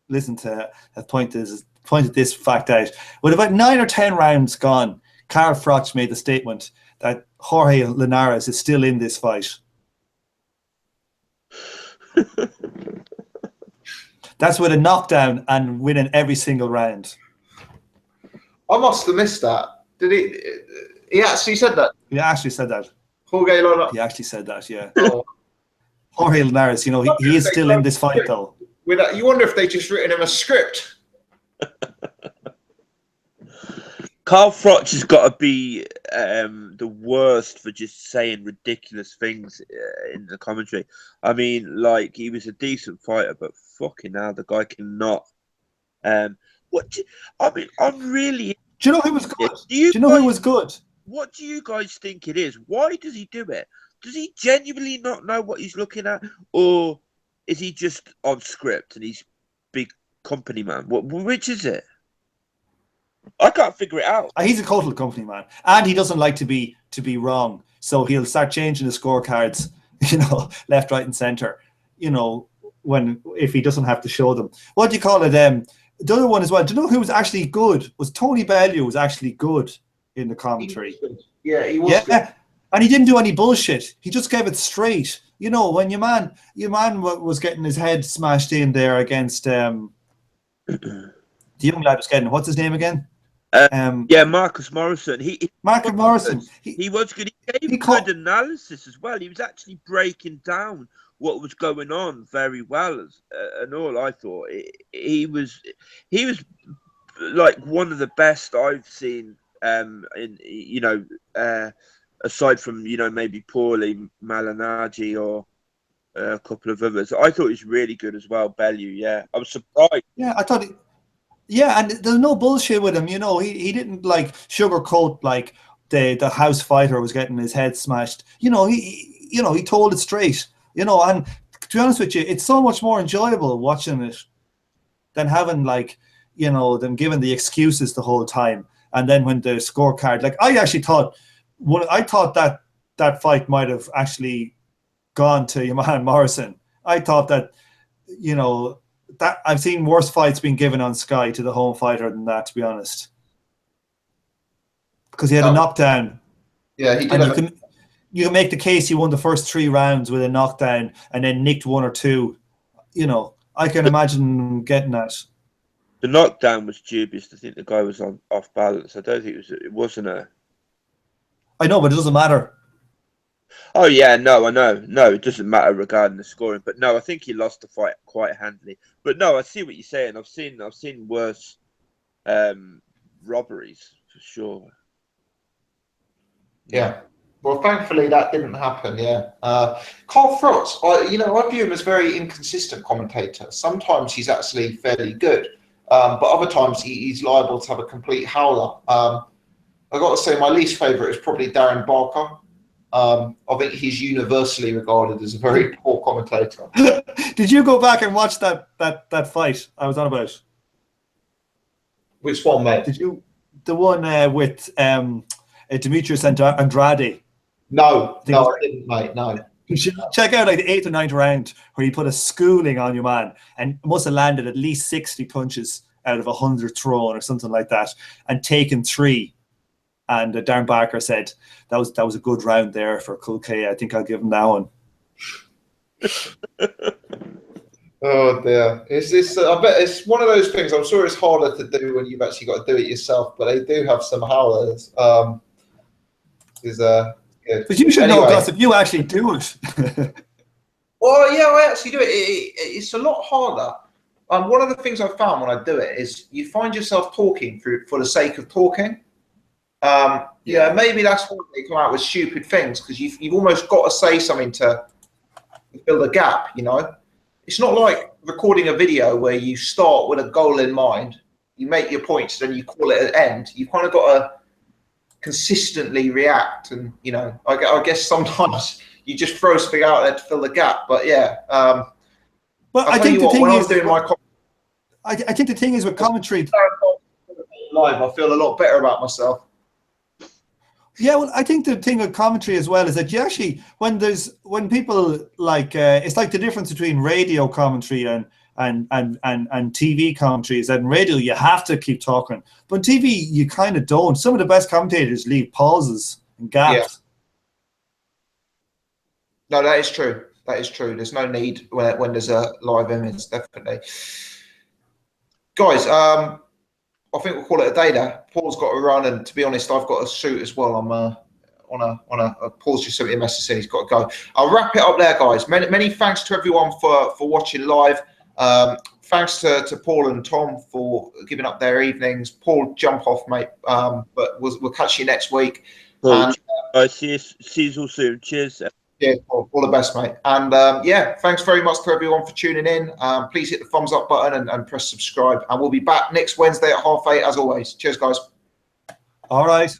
listened to have pointed this fact out. With about 9 or 10 rounds gone, Carl Froch made the statement that Jorge Linares is still in this fight. That's with a knockdown and winning every single round. I must have missed that. Did he? He actually said that. He actually said that. Jorge Linares. He actually said that. Yeah. Oh. Jorge Linares, you know, he is still in this fight though. You wonder if they just written him a script. Carl Froch has got to be the worst for just saying ridiculous things in the commentary. I mean, like, he was a decent fighter, but fucking hell, the guy cannot. I'm really. Do you know who was good? Do you know who was good? What do you guys think it is? Why does he do it? Does he genuinely not know what he's looking at, or is he just on script and he's big company man? Which is it? I can't figure it out. He's a total company man, and he doesn't like to be wrong. So he'll start changing the scorecards, you know, left, right, and center. You know, if he doesn't have to show them. What do you call it? The other one as well. Do you know who was actually good? Was Tony Bellew was actually good in the commentary. Yeah, he was. Yeah, good. And he didn't do any bullshit. He just gave it straight. You know, when your man was getting his head smashed in there against the young lad was getting, what's his name again? Marcus Morrison. Marcus Morrison. He was good. He gave good analysis as well. He was actually breaking down what was going on very well. And all I thought he was like one of the best I've seen. Aside from maybe Paulie Malignaggi or a couple of others, I thought he was really good as well. Bellew, yeah, I was surprised. Yeah, I thought. Yeah, and there's no bullshit with him. You know, he didn't like sugarcoat like the house fighter was getting his head smashed. You know, he told it straight. You know, and to be honest with you, it's so much more enjoyable watching it than having them giving the excuses the whole time. And then when the scorecard, like I thought that fight might have actually gone to Yohan Morrison. I thought that, that I've seen worse fights being given on Sky to the home fighter than that, to be honest. Because he had a knockdown. Yeah, he did. And you can make the case he won the first 3 rounds with a knockdown and then nicked 1 or 2. You know, I can imagine getting that. The knockdown was dubious. I think the guy was off balance. I don't think it wasn't a. I know, but it doesn't matter. Oh yeah, no, I know. No, it doesn't matter regarding the scoring. But no, I think he lost the fight quite handily. But no, I see what you're saying. I've seen worse robberies for sure. Yeah. Well, thankfully that didn't happen. Yeah. Carl Froch, I view him as a very inconsistent commentator. Sometimes he's actually fairly good, but other times he's liable to have a complete howler. I got to say, my least favourite is probably Darren Barker. I think he's universally regarded as a very poor commentator. Did you go back and watch that fight I was on about? Which one, mate? Did you the one with Demetrius Andrade? No, I didn't, mate. No. You should check out like the 8th or 9th round where he put a schooling on your man and must have landed at least 60 punches out of 100 thrown or something like that, and taken 3. And Darren Barker said that was a good round there for Kulke. I think I'll give him that one. Oh dear! Is this? I bet it's one of those things. I'm sure it's harder to do when you've actually got to do it yourself. But they do have some howlers. Good. But you should know, Anyway. Gossip, you actually do it. Well, yeah, I actually do it. It's a lot harder. One of the things I've found when I do it is you find yourself talking for the sake of talking. Yeah, maybe that's why they come out with stupid things, because you've almost got to say something to fill the gap, you know? It's not like recording a video where you start with a goal in mind, you make your points, then you call it an end. You've kind of got to consistently react, and, you know, I guess sometimes you just throw something out there to fill the gap. But yeah, But I'll I tell think you the what, thing when I was is, doing my I think the thing is with commentary. live, I feel a lot better about myself. Yeah, well, I think the thing with commentary as well is that you actually, when people like, it's like the difference between radio commentary and TV commentary is that in radio you have to keep talking, but in TV you kind of don't. Some of the best commentators leave pauses and gaps. Yeah. No, that is true. That is true. There's no need when there's a live image, definitely. Guys, I think we'll call it a day there. Paul's got to run, and to be honest, I've got a shoot as well. I'm on a Paul's just sent me a message saying he's got to go. I'll wrap it up there, guys. Many thanks to everyone for watching live. Thanks to Paul and Tom for giving up their evenings. Paul, jump off, mate. But we'll catch you next week. Cool. See you all soon. Cheers. Yeah, all the best, mate. And yeah, thanks very much to everyone for tuning in. Please hit the thumbs up button and press subscribe. And we'll be back next Wednesday at 8:30 as always. Cheers, guys. All right.